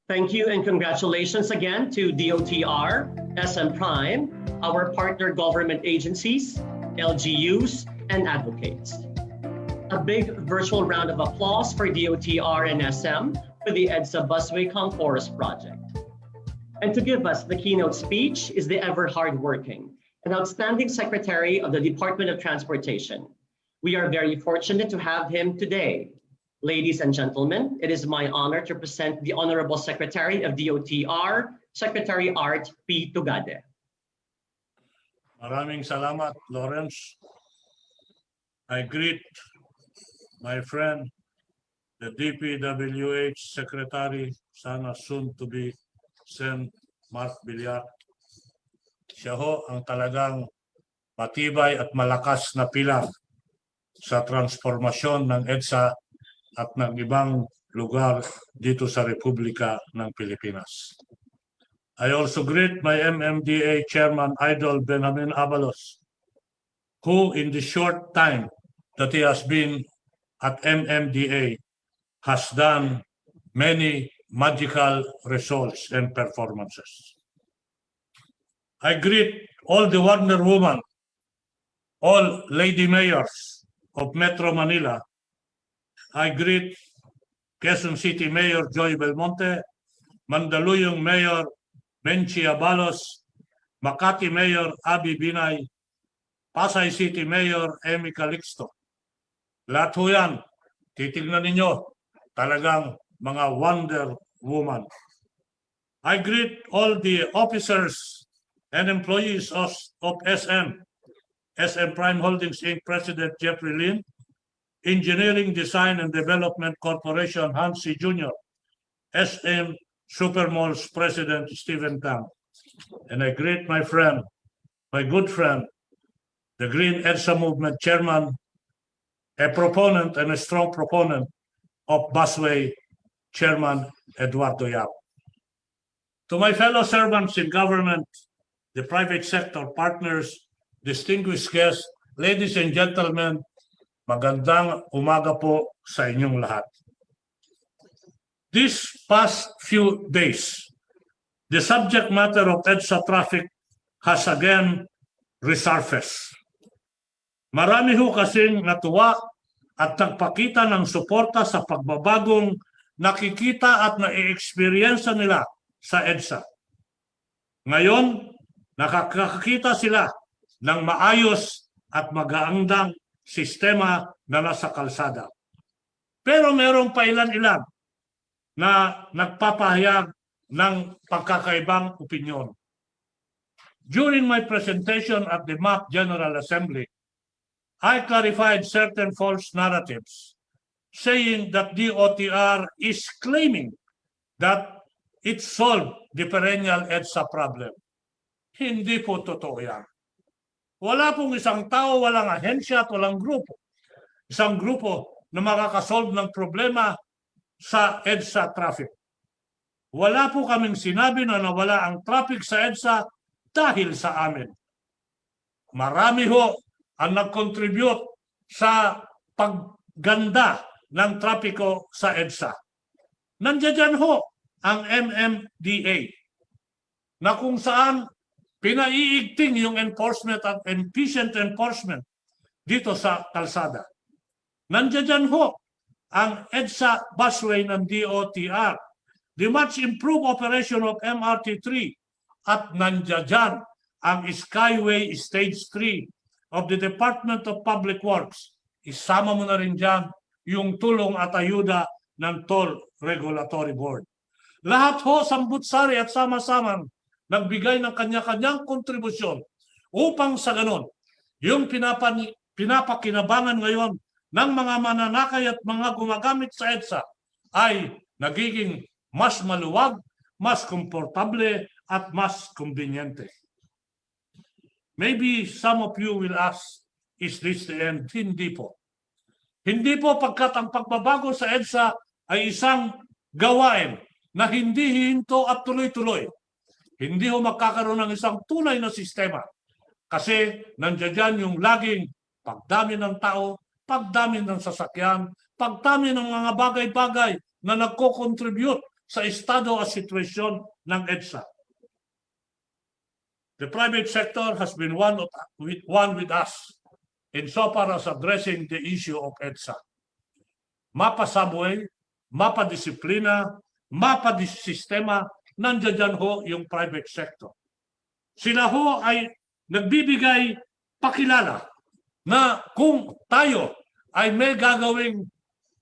Thank you and congratulations again to DOTR, SM Prime, our partner government agencies, LGUs, and advocates. A big virtual round of applause for DOTR and SM for the EDSA Busway Concourse project. And to give us the keynote speech is the ever hardworking and outstanding Secretary of the Department of Transportation. We are very fortunate to have him today. Ladies and gentlemen, it is my honor to present the Honorable Secretary of DOTR, Secretary Art P. Tugade. Maraming salamat, Lawrence. I greet my friend, the DPWH Secretary, sana soon to be Sen. Mark Villar. Siya ho ang talagang matibay at malakas na pilar sa transformasyon ng EDSA at ng ibang lugar dito sa Republika ng Pilipinas. I also greet my MMDA Chairman Idol Benjamin Abalos, who in the short time that he has been at MMDA has done many magical results and performances. I greet all the Wonder Woman, all Lady Mayors of Metro Manila. I greet Quezon City Mayor Joy Belmonte, Mandaluyong Mayor Benchi Abalos, Makati Mayor Abi Binay, Pasay City Mayor Amy Calixto. Lahat ho yan, titignan ninyo, talagang mga Wonder Woman. I greet all the officers and employees of SM Prime Holdings Inc. President Jeffrey Lin, Engineering Design and Development Corporation Hansi Jr., SM Supermalls President Stephen Tang. And I greet my friend, my good friend, the Green EDSA Movement Chairman, a proponent and a strong proponent of Busway, Chairman Eduardo Yap. To my fellow servants in government, the private sector partners, distinguished guests, ladies and gentlemen, magandang umaga po sa inyong lahat. These past few days, the subject matter of EDSA traffic has again resurfaced. Marami ho kasing natuwa at nagpakita ng suporta sa pagbabagong nakikita at na-experience nila sa EDSA. Ngayon, nakakakita sila ng maayos at magaandang sistema na nasa kalsada. Pero merong pa ilan-ilan na nagpapahayag ng pagkakaibang opinyon. During my presentation at the MAP General Assembly, I clarified certain false narratives, saying that DOTR is claiming that it solved the perennial EDSA problem. Hindi po totoo yan. Wala pong isang tao, walang ahensya at walang grupo. Isang grupo na makakasolve ng problema sa EDSA traffic. Wala po kaming sinabi na nawala ang traffic sa EDSA dahil sa amin. Marami ho ang nag-contribute sa pagganda ng trapiko sa EDSA. Nandiyan ho ang MMDA na kung saan pinaiigting yung enforcement at efficient enforcement dito sa kalsada. Nandiyan ho ang EDSA busway ng DOTR, the much improved operation of MRT3, at nandiyan ang Skyway Stage 3 of the Department of Public Works. Isama mo na rin dyan yung tulong at ayuda ng Toll Regulatory Board. Lahat ho sambutsari at sama-samang nagbigay ng kanya-kanyang kontribusyon upang sa ganon, yung pinapakinabangan ngayon ng mga mananakay at mga gumagamit sa EDSA ay nagiging mas maluwag, mas komportable at mas kumbinyente. Maybe some of you will ask, is this the end? Hindi po. Hindi po pagkat ang pagbabago sa EDSA ay isang gawain na hindi hihinto at tuloy-tuloy. Hindi ho magkakaroon ng isang tunay na sistema. Kasi nandiyan yung laging pagdami ng tao, pagdami ng sasakyan, pagdami ng mga bagay-bagay na nagko-contribute sa estado at sitwasyon ng EDSA. The private sector has been one with us insofar as addressing the issue of EDSA. Mapa subway, mapa disiplina, mapa sistema, nandiyan dyan ho yung private sector. Sila ho ay nagbibigay pakilala na kung tayo ay may gagawing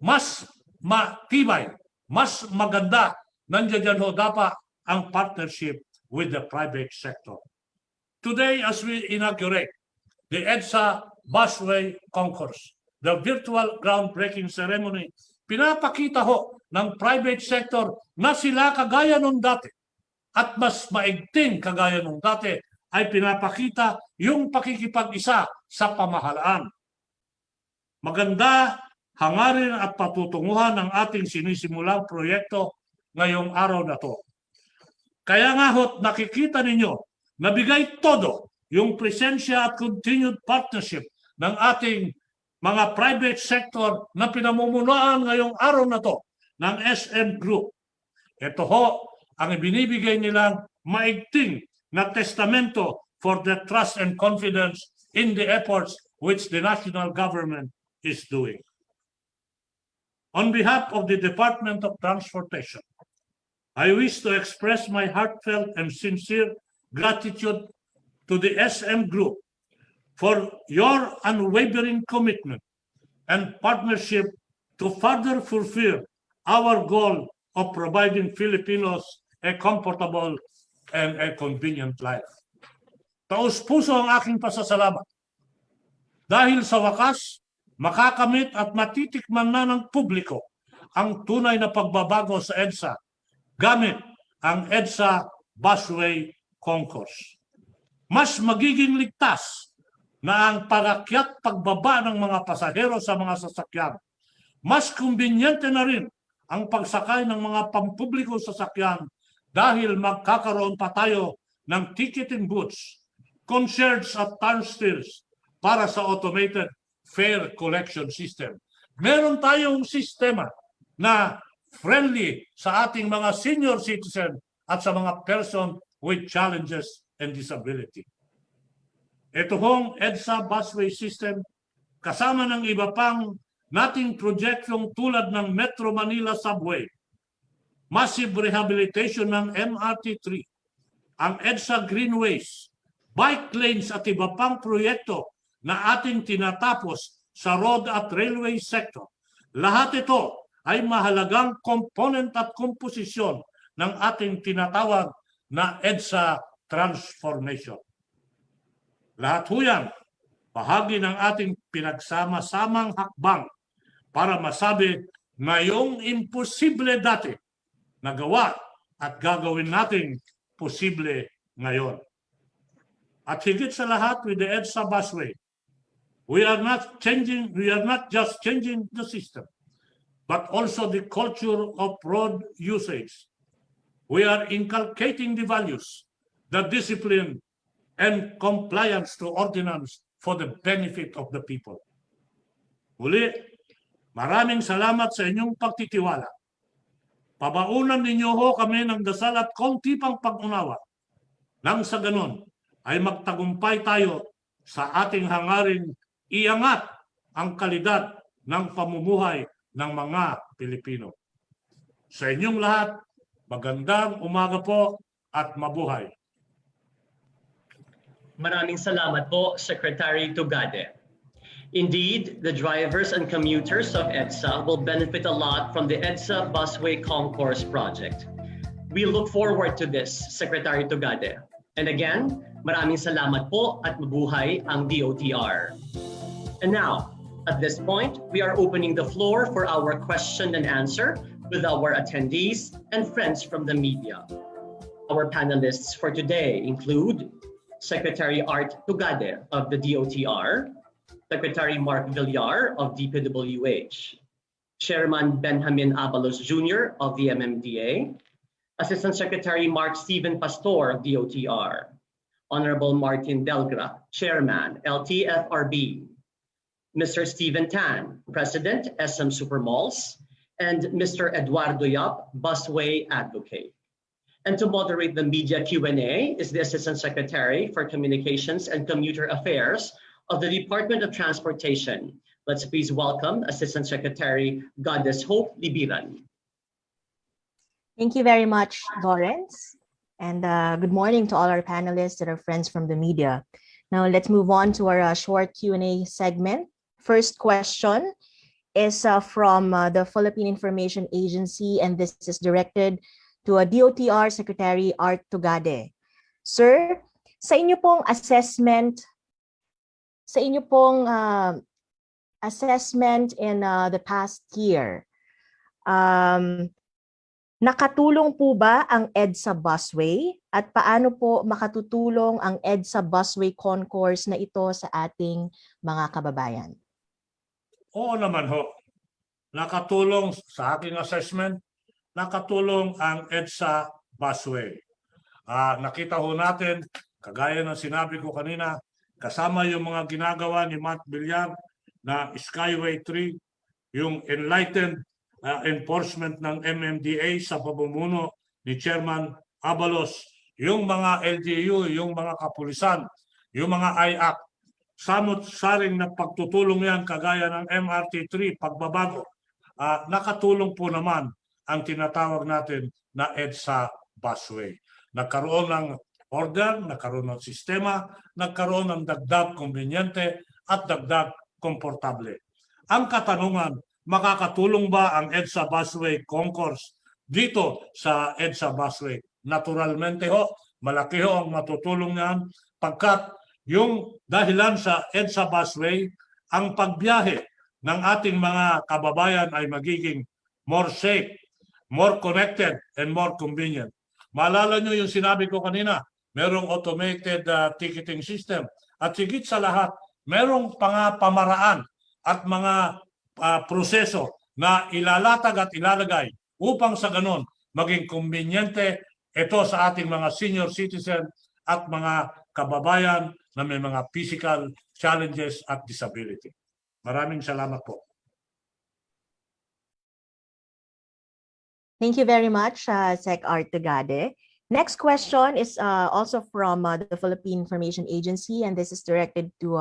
mas matibay, mas maganda, nandiyan dyan ho dapat ang partnership with the private sector. Today, as we inaugurate the EDSA Busway Concourse, the virtual groundbreaking ceremony, pinapakita ho ng private sector na sila kagaya nung dati at mas maigting kagaya nung dati ay pinapakita yung pakikipag-isa sa pamahalaan. Maganda, hangarin at patutunguhan ng ating sinisimulang proyekto ngayong araw na to. Kaya nga ho, nakikita ninyo, nabigay todo yung presensya at continued partnership ng ating mga private sector na pinamumunuan ngayong araw na to ng SM Group. Ito ho ang ibinibigay nilang maigting na testamento for the trust and confidence in the efforts which the national government is doing. On behalf of the Department of Transportation, I wish to express my heartfelt and sincere gratitude to the SM Group for your unwavering commitment and partnership to further fulfill our goal of providing Filipinos a comfortable and a convenient life. Taus-puso ang aking pasasalamat dahil sa wakas, makakamit at matitikman na ng publiko ang tunay na pagbabago sa EDSA gamit ang EDSA Busway Concourse. Mas magiging ligtas na ang pag-akyat pagbaba ng mga pasahero sa mga sasakyan. Mas kumbinyente na rin ang pagsakay ng mga pampublikong sasakyan dahil magkakaroon pa tayo ng ticketing booths, concerts at turnstiles para sa automated fare collection system. Meron tayong sistema na friendly sa ating mga senior citizen at sa mga person with challenges and disability. Ito hong EDSA Busway System kasama ng iba pang nating proyektong tulad ng Metro Manila Subway, massive rehabilitation ng MRT3, ang EDSA Greenways, bike lanes at iba pang proyekto na ating tinatapos sa road at railway sector. Lahat ito ay mahalagang component at komposisyon ng ating tinatawag na EDSA transformation. Lahat ho yan, bahagi ng ating pinagsama-samang hakbang para masabi na yung imposible dati nagawa at gagawin nating posible ngayon. At higit sa lahat with the EDSA Busway, we are not just changing the system, but also the culture of road usage. We are inculcating the values, the discipline, and compliance to ordinance for the benefit of the people. Muli, maraming salamat sa inyong pagtitiwala. Pabaunan ninyo ho kami ng dasal at konti pang pag-unawa. Nang sa ganon, ay magtagumpay tayo sa ating hangaring iangat ang kalidad ng pamumuhay ng mga Pilipino. Sa inyong lahat, magandang umaga po at mabuhay. Maraming salamat po, Secretary Tugade. Indeed, the drivers and commuters of EDSA will benefit a lot from the EDSA Busway Concourse project. We look forward to this, Secretary Tugade. And again, maraming salamat po at mabuhay ang DOTR. And now, at this point, we are opening the floor for our question and answer with our attendees and friends from the media. Our panelists for today include Secretary Art Tugade of the DOTR, Secretary Mark Villar of DPWH, Chairman Benjamin Abalos Jr. of the MMDA, Assistant Secretary Mark Stephen Pastor of DOTR, Honorable Martin Delgra, Chairman, LTFRB, Mr. Stephen Tan, President, SM Supermalls, and Mr. Eduardo Yap, Busway Advocate. And to moderate the media Q&A is the Assistant Secretary for Communications and Commuter Affairs of the Department of Transportation. Let's please welcome Assistant Secretary Goddess Hope Libiran. Thank you very much, Lawrence. And good morning to all our panelists and our friends from the media. Now let's move on to our short Q&A segment. First question is from the Philippine Information Agency, and this is directed to DOTR Secretary Art Tugade. Sir, sa inyo pong assessment in the past year, nakatulong po ba ang EDSA Busway at paano po makatutulong ang EDSA Busway Concourse na ito sa ating mga kababayan? Oo naman ho. Nakatulong sa aking assessment, nakatulong ang EDSA Busway. Nakita ho natin, kagaya ng sinabi ko kanina, kasama yung mga ginagawa ni Matt Villar na Skyway 3, yung enlightened enforcement ng MMDA sa pamumuno ni Chairman Abalos, yung mga LGU, yung mga kapulisan, yung mga IAC, samot-saring na pagtutulong yan kagaya ng MRT3, pagbabago. Nakatulong po naman ang tinatawag natin na EDSA Busway. Nagkaroon ng order, nagkaroon ng sistema, nagkaroon ng dagdag kumbinyente at dagdag komportable. Ang katanungan, makakatulong ba ang EDSA Busway Concourse dito sa EDSA Busway? Naturalmente ho, malaki ho ang matutulong yan pagkat yung dahilan sa EDSA Busway, ang pagbiyahe ng ating mga kababayan ay magiging more safe, more connected, and more convenient. Maalala nyo yung sinabi ko kanina, merong automated ticketing system. At higit sa lahat, merong pamaraan at mga proseso na ilalatag at ilalagay upang sa ganon maging kumbinyente ito sa ating mga senior citizen at mga kababayan na may mga physical challenges at disability. Maraming salamat po. Thank you very much, Sec. Art Tugade. Next question is also from the Philippine Information Agency, and this is directed to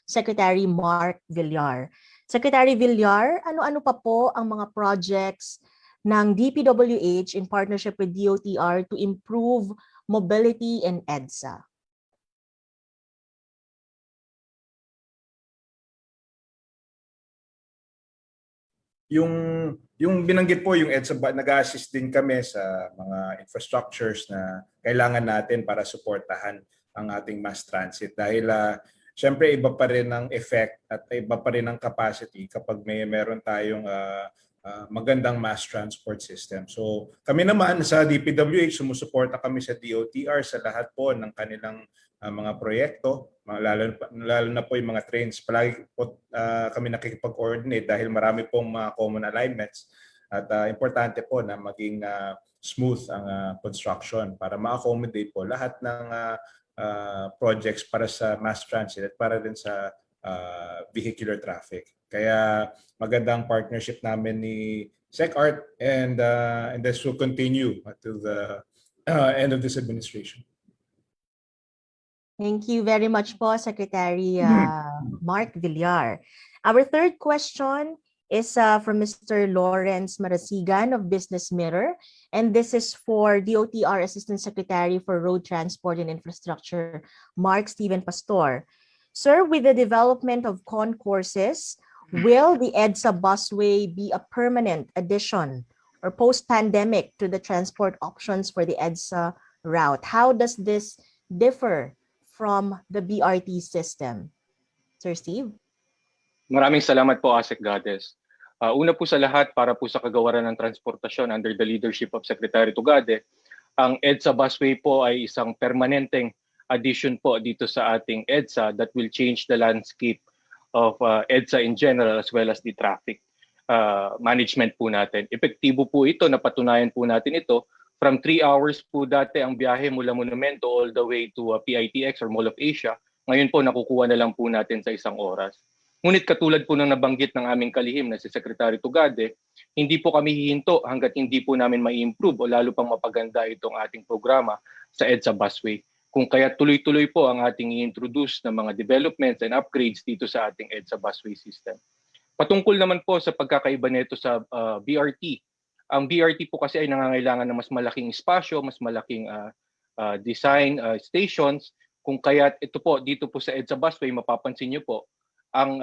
Secretary Mark Villar. Secretary Villar, ano-ano pa po ang mga projects ng DPWH in partnership with DOTR to improve mobility in EDSA? Yung binanggit po, yung EDSA, nag-assist din kami sa mga infrastructures na kailangan natin para suportahan ang ating mass transit. Dahil syempre iba pa rin ang effect at iba pa rin ang capacity kapag meron tayong magandang mass transport system. So kami naman sa DPWH, sumusuporta kami sa DOTR sa lahat po ng kanilang mga proyekto, lalo na po yung mga trains. Palagi po kami nakikipag-coordinate dahil marami pong mga common alignments at importante po na maging smooth ang construction para ma-accommodate po lahat ng projects para sa mass transit at para din sa vehicular traffic. Kaya magandang partnership namin ni Sec Art and this will continue to the end of this administration. Thank you very much po, Secretary Mark Villar. Our third question is from Mr. Lawrence Marasigan of Business Mirror, and this is for DOTR Assistant Secretary for Road Transport and Infrastructure, Mark Steven Pastor. Sir, with the development of concourses, will the EDSA Busway be a permanent addition or post-pandemic to the transport options for the EDSA route? How does this differ from the BRT system? Sir Steve? Maraming salamat po, Asek Gades. Una po sa lahat, para po sa kagawaran ng transportasyon under the leadership of Secretary Tugade, ang EDSA Busway po ay isang permanenteng addition po dito sa ating EDSA that will change the landscape of EDSA in general as well as the traffic management po natin. Epektibo po ito, napatunayan po natin ito. From 3 hours po dati ang biyahe mula Monumento all the way to PITX or Mall of Asia. Ngayon po nakukuha na lang po natin sa 1 oras. Ngunit katulad po ng nabanggit ng aming kalihim na si Secretary Tugade, hindi po kami hihinto hanggat hindi po namin ma-improve o lalo pang mapaganda itong ating programa sa EDSA Busway. Kung kaya tuloy-tuloy po ang ating i-introduce ng mga developments and upgrades dito sa ating EDSA Busway system. Patungkol naman po sa pagkakaiba nito sa BRT, Ang BRT po kasi ay nangangailangan ng mas malaking espasyo, mas malaking design stations, kung kaya't ito po dito po sa EDSA Busway mapapansin niyo po ang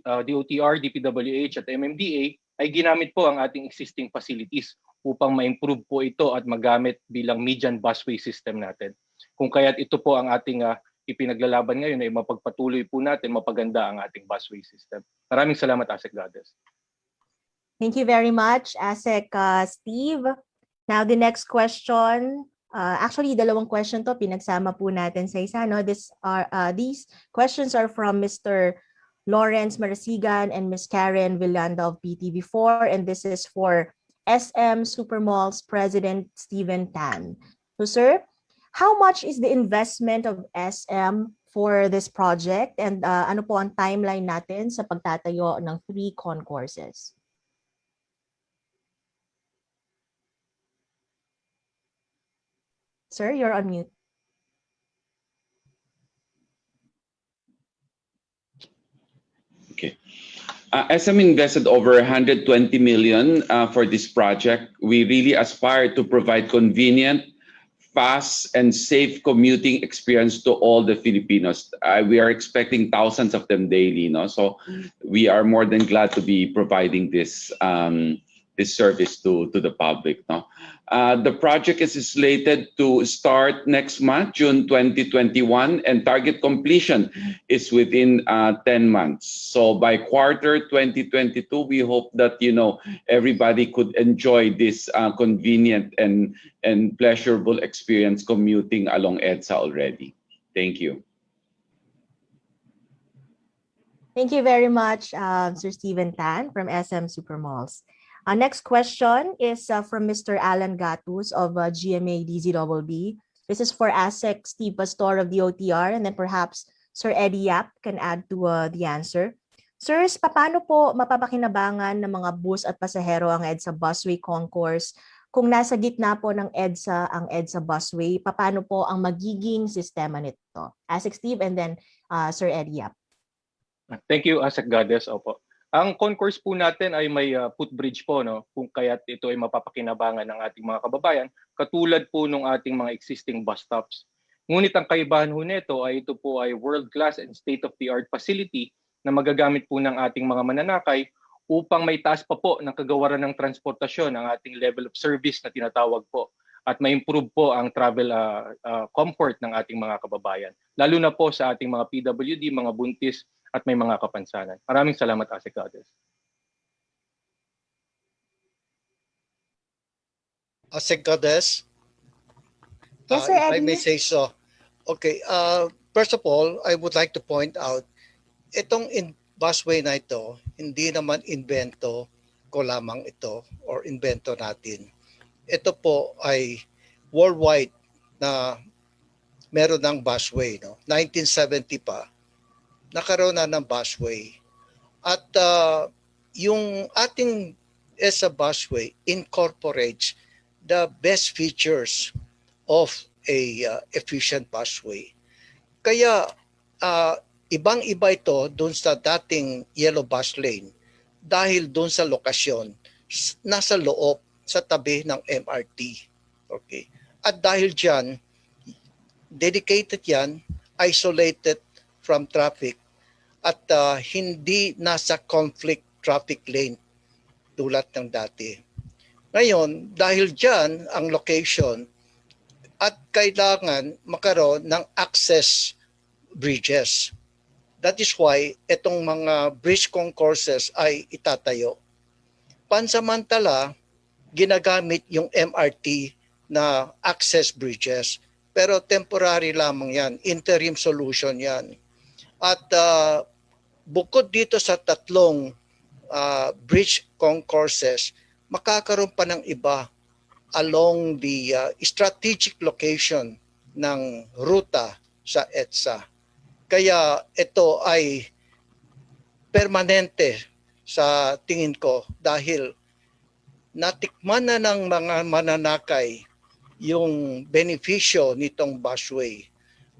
DOTR, DPWH at MMDA ay ginamit po ang ating existing facilities upang ma-improve po ito at magamit bilang median busway system natin. Kung kaya't ito po ang ating ipinaglalaban ngayon ay mapagpatuloy po natin mapaganda ang ating busway system. Maraming salamat, ASEC Goddess. Thank you very much, ASEC Steve. Now, the next question, actually, dalawang question to, pinagsama po natin sa isa. No? These questions are from Mr. Lawrence Marasigan and Ms. Karen Villanda of PTV4, and this is for SM Supermalls President Steven Tan. So, sir, how much is the investment of SM for this project, and ano po ang timeline natin sa pagtatayo ng 3 concourses? Sir, you're on mute. Okay. SM invested over 120 million for this project. We really aspire to provide convenient, fast, and safe commuting experience to all the Filipinos. We are expecting thousands of them daily, no? So we are more than glad to be providing this this service to the public, no? The project is slated to start next month, June 2021, and target completion is within 10 months. So by quarter 2022, we hope that everybody could enjoy this convenient and pleasurable experience commuting along EDSA already. Thank you. Thank you very much, Sir Steven Tan from SM Supermalls. Our next question is from Mr. Alan Gatus of GMA DZBB. This is for ASEC Steve Pastor of the OTR, and then perhaps Sir Eddie Yap can add to the answer. Sirs, paano po mapapakinabangan ng mga bus at pasahero ang EDSA Busway Concourse kung nasa gitna po ng EDSA ang EDSA Busway? Paano po ang magiging sistema nito? ASEC Steve and then Sir Eddie Yap. Thank you, ASEC Goddess. Opo. Ang concourse po natin ay may footbridge po, no? Kung kaya't ito ay mapapakinabangan ng ating mga kababayan, katulad po ng ating mga existing bus stops. Ngunit ang kaibahan ho nito ay ito po ay world-class and state-of-the-art facility na magagamit po ng ating mga mananakay upang may taas pa po ng kagawaran ng transportasyon ang ating level of service na tinatawag po at ma-improve po ang travel comfort ng ating mga kababayan. Lalo na po sa ating mga PWD, mga buntis, at may mga kapansanan. Maraming salamat, ASEC Goddess. ASEC Goddess? Yes, sir, if I Eddie. may say so. Okay, first of all, I would like to point out, itong busway na ito, hindi naman invento ko lamang ito or invento natin. Ito po ay worldwide na meron ng busway. No? 1970 pa, nakaroon na ng busway. At yung ating EDSA Busway incorporates the best features of a efficient busway. Kaya ibang-iba ito doon sa dating yellow bus lane dahil doon sa lokasyon, nasa loob, sa tabi ng MRT. Okay. At dahil dyan, dedicated yan, isolated from traffic at hindi nasa conflict traffic lane tulad ng dati. Ngayon, dahil dyan ang location at kailangan makaroon ng access bridges. That is why itong mga bridge concourses ay itatayo. Pansamantala, ginagamit yung MRT na access bridges. Pero temporary lamang yan, interim solution yan. At bukod dito sa tatlong bridge concourses, makakaroon pa ng iba along the strategic location ng ruta sa EDSA. Kaya ito ay permanente sa tingin ko dahil natikman na ng mga mananakay yung benepisyo nitong busway.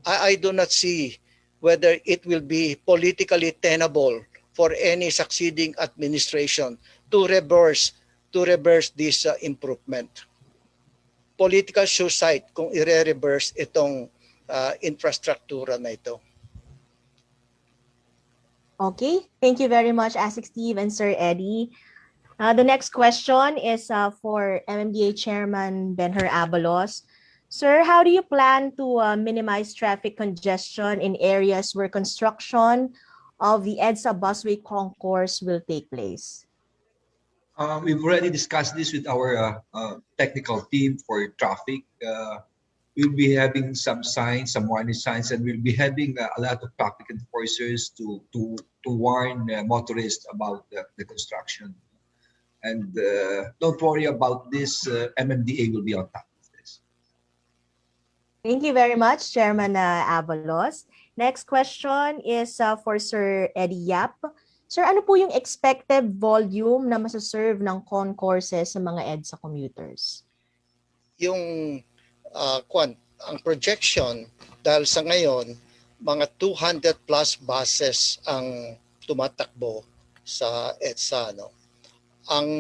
I do not see whether it will be politically tenable for any succeeding administration to reverse to to reverse this improvement. Political suicide kung i-reverse itong infrastruktura na ito. Okay, thank you very much, ASIC Steve and Sir Eddie. The next question is for MMDA Chairman Benher Abalos. Sir, how do you plan to minimize traffic congestion in areas where construction of the EDSA Busway Concourse will take place? We've already discussed this with our technical team for traffic. We'll be having some signs, some warning signs, and we'll be having a lot of traffic enforcers to warn motorists about the construction. And don't worry about this. MMDA will be on top of this. Thank you very much, Chairman Abalos. Next question is for Sir Eddie Yap. Sir, ano po yung expected volume na masaserve ng concourses sa mga EDSA commuters? Yung ang projection, dahil sa ngayon, mga 200 plus buses ang tumatakbo sa EDSA. No? Ang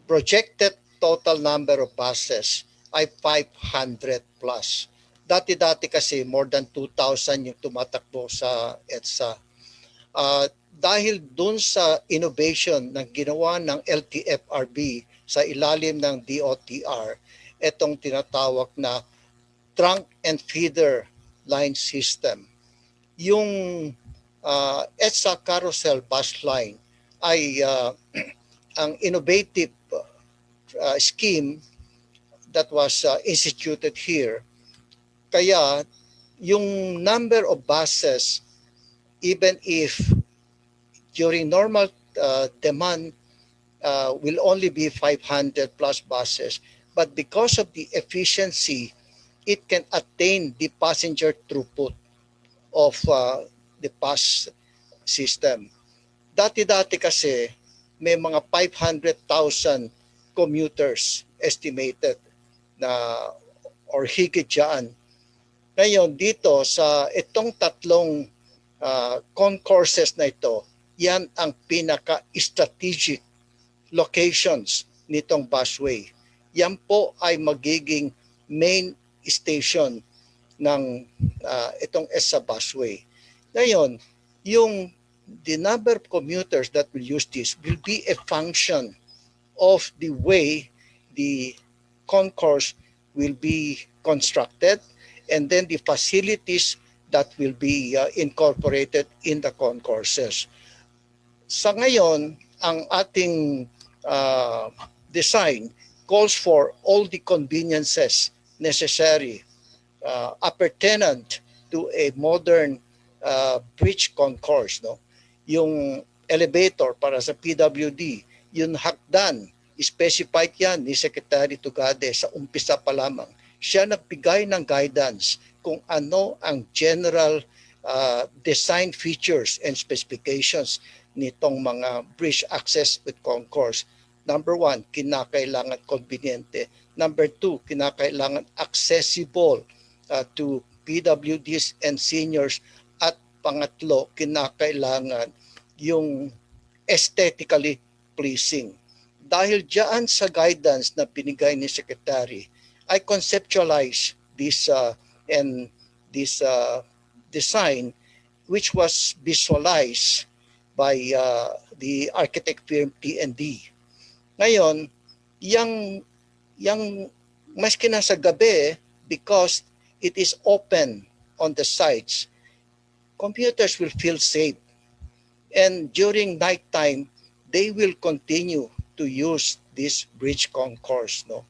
projected total number of buses ay 500 plus. Dati-dati kasi more than 2,000 yung tumatakbo sa EDSA. Dahil dun sa innovation na ginawa ng LTFRB sa ilalim ng DOTR, itong tinatawag na trunk and feeder line system. Yung EDSA carousel bus line ay ang innovative scheme that was instituted here. Kaya yung number of buses, even if during normal demand will only be 500 plus buses, but because of the efficiency, it can attain the passenger throughput of the bus system. Dati-dati kasi may mga 500,000 commuters estimated na or higit dyan. Ngayon dito sa itong tatlong concourses na ito, yan ang pinaka-strategic locations nitong busway. Yan po ay magiging main station ng itong EDSA busway. Ngayon, the number of commuters that will use this will be a function of the way the concourse will be constructed and then the facilities that will be incorporated in the concourses. Sa ngayon, ang ating design calls for all the conveniences necessary appertinent to a modern bridge concourse. No? Yung elevator para sa PWD, yung hakdan, specified yan ni Secretary Tugade sa umpisa pa lamang. Siya nagbigay ng guidance kung ano ang general design features and specifications nitong mga bridge access with concourse. Number 1, kinakailangan conveniente. Number 2, kinakailangan accessible to PWDs and seniors. At pangatlo, kinakailangan yung aesthetically pleasing. Dahil diyan sa guidance na binigay ni Secretary, I conceptualize this design which was visualized by the architect firm P&D. Ngayon, yang maski nasa gabi, because it is open on the sides, computers will feel safe. And during nighttime, they will continue to use this bridge concourse. No?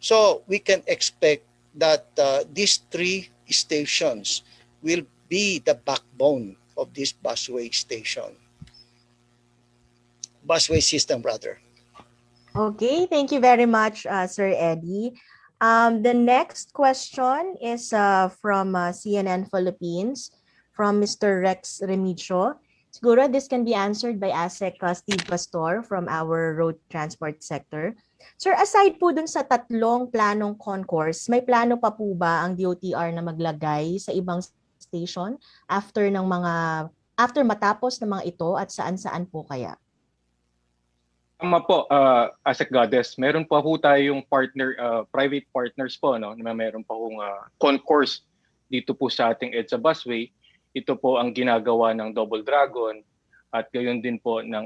So we can expect that these 3 stations will be the backbone of this busway system rather. Okay, thank you very much, Sir Eddie. The next question is from CNN Philippines, from Mr. Rex Remigio. Siguro this can be answered by ASEC Steve Pastor from our road transport sector. Sir, aside po dun sa tatlong planong concourse, may plano pa po ba ang DOTR na maglagay sa ibang station after matapos ng mga ito at saan-saan po kaya? Tama po, Asek Goddess, meron pa po tayong partner, private partners po, no? Meron pa pong concourse dito po sa ating EDSA Busway. Ito po ang ginagawa ng Double Dragon at gayon din po ng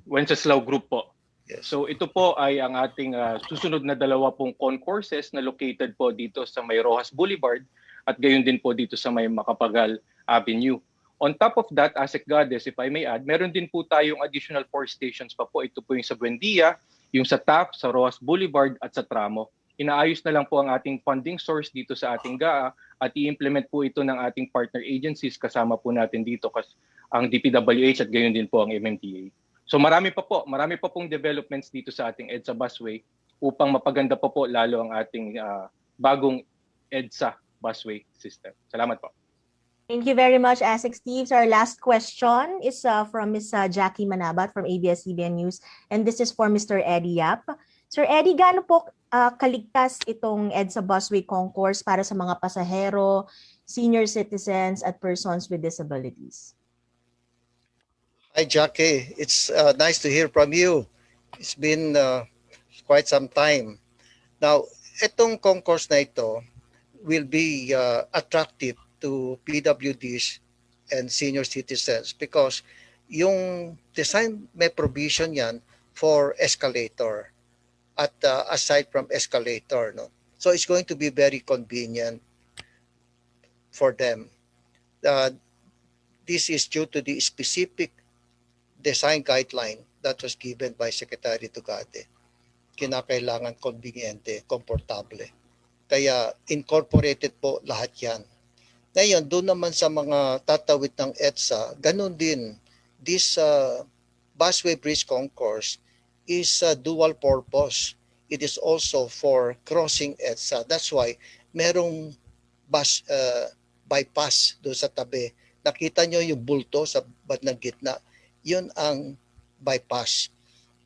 Wenceslao Group po. Yes. So ito po ay ang ating susunod na dalawa pong concourses na located po dito sa may Rojas Boulevard at gayon din po dito sa may Macapagal Avenue. On top of that, Asek Goddess, if I may add, meron din po tayong additional 4 stations pa po. Ito po yung sa Buendia, yung sa TAP, sa Rojas Boulevard at sa Tramo. Inaayos na lang po ang ating funding source dito sa ating GAA at i-implement po ito ng ating partner agencies kasama po natin dito ang DPWH at gayon din po ang MMDA. So marami pa pong developments dito sa ating EDSA Busway upang mapaganda pa po lalo ang ating bagong EDSA Busway system. Salamat po. Thank you very much, Asik Steve. So our last question is from Ms. Jackie Manabat from ABS-CBN News. And this is for Mr. Eddie Yap. Sir Eddie, gaano po kaligtas itong EDSA Busway Concourse para sa mga pasahero, senior citizens, at persons with disabilities? Hi, Jackie. It's nice to hear from you. It's been quite some time. Now, itong concourse na ito will be attractive to PWDs and senior citizens because yung design may provision yan for escalator at aside from escalator, no? So it's going to be very convenient for them. This is due to the specific design guideline that was given by Secretary Tugade. Kinakailangan conveniente, komportable. Kaya incorporated po lahat yan. Ngayon, doon naman sa mga tatawid ng EDSA, ganun din. This busway bridge concourse is dual purpose. It is also for crossing EDSA. That's why merong bus bypass doon sa tabi. Nakita nyo yung bulto sa bandang gitna. Yun ang bypass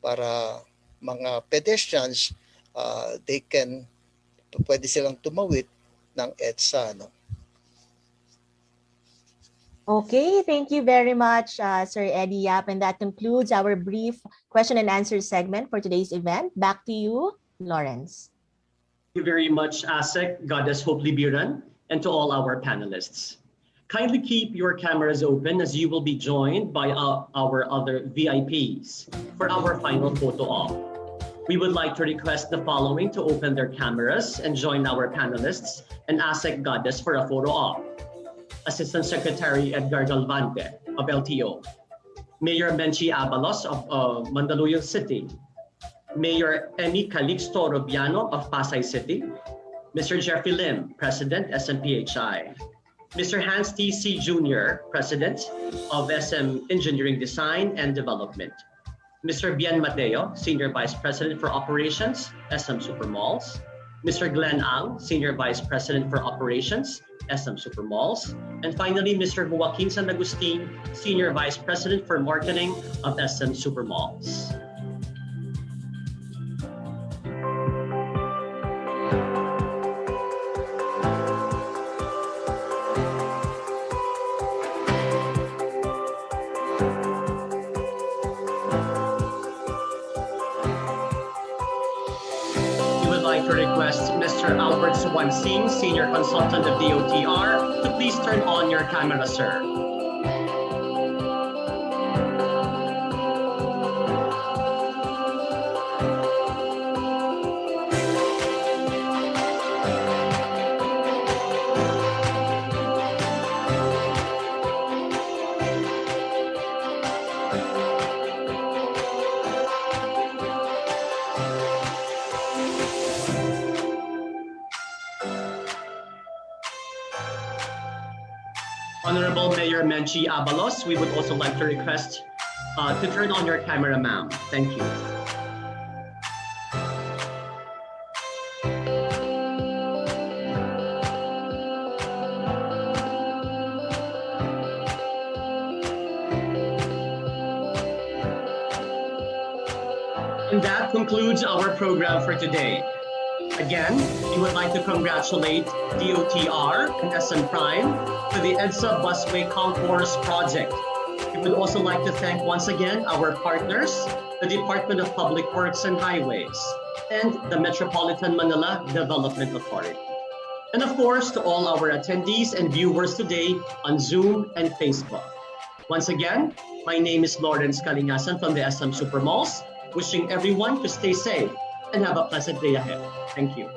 para mga pedestrians, pwede silang tumawid ng EDSA. No? Okay, thank you very much, Sir Eddie Yap. And that concludes our brief question and answer segment for today's event. Back to you, Lawrence. Thank you very much, Asek, Goddess Hope Libiran, and to all our panelists. Kindly keep your cameras open as you will be joined by our other VIPs for our final photo op. We would like to request the following to open their cameras and join our panelists and Asek Goddess for a photo op. Assistant Secretary Edgar Galvante of LTO, Mayor Menchi Abalos of Mandaluyong City, Mayor Emi Calixto Robiano of Pasay City, Mr. Jeffrey Lim, President SMPHI, Mr. Hans T.C. Jr., President of SM Engineering Design and Development, Mr. Bien Mateo, Senior Vice President for Operations, SM Supermalls, Mr. Glenn Ang, Senior Vice President for Operations, SM Supermalls, and finally, Mr. Joaquin San Agustin, Senior Vice President for Marketing of SM Supermalls. To request Mr. Albert Swansing, Senior Consultant of DOTR, to please turn on your camera, sir. Honorable Mayor Menchi Abalos, we would also like to request to turn on your camera, ma'am. Thank you. And that concludes our program for today. Again, we would like to congratulate DOTR and SM Prime for the EDSA Busway Concourse project. We would also like to thank once again our partners, the Department of Public Works and Highways, and the Metropolitan Manila Development Authority. And of course, to all our attendees and viewers today on Zoom and Facebook. Once again, my name is Lawrence Kalingasan from the SM Supermalls, wishing everyone to stay safe and have a pleasant day ahead. Thank you.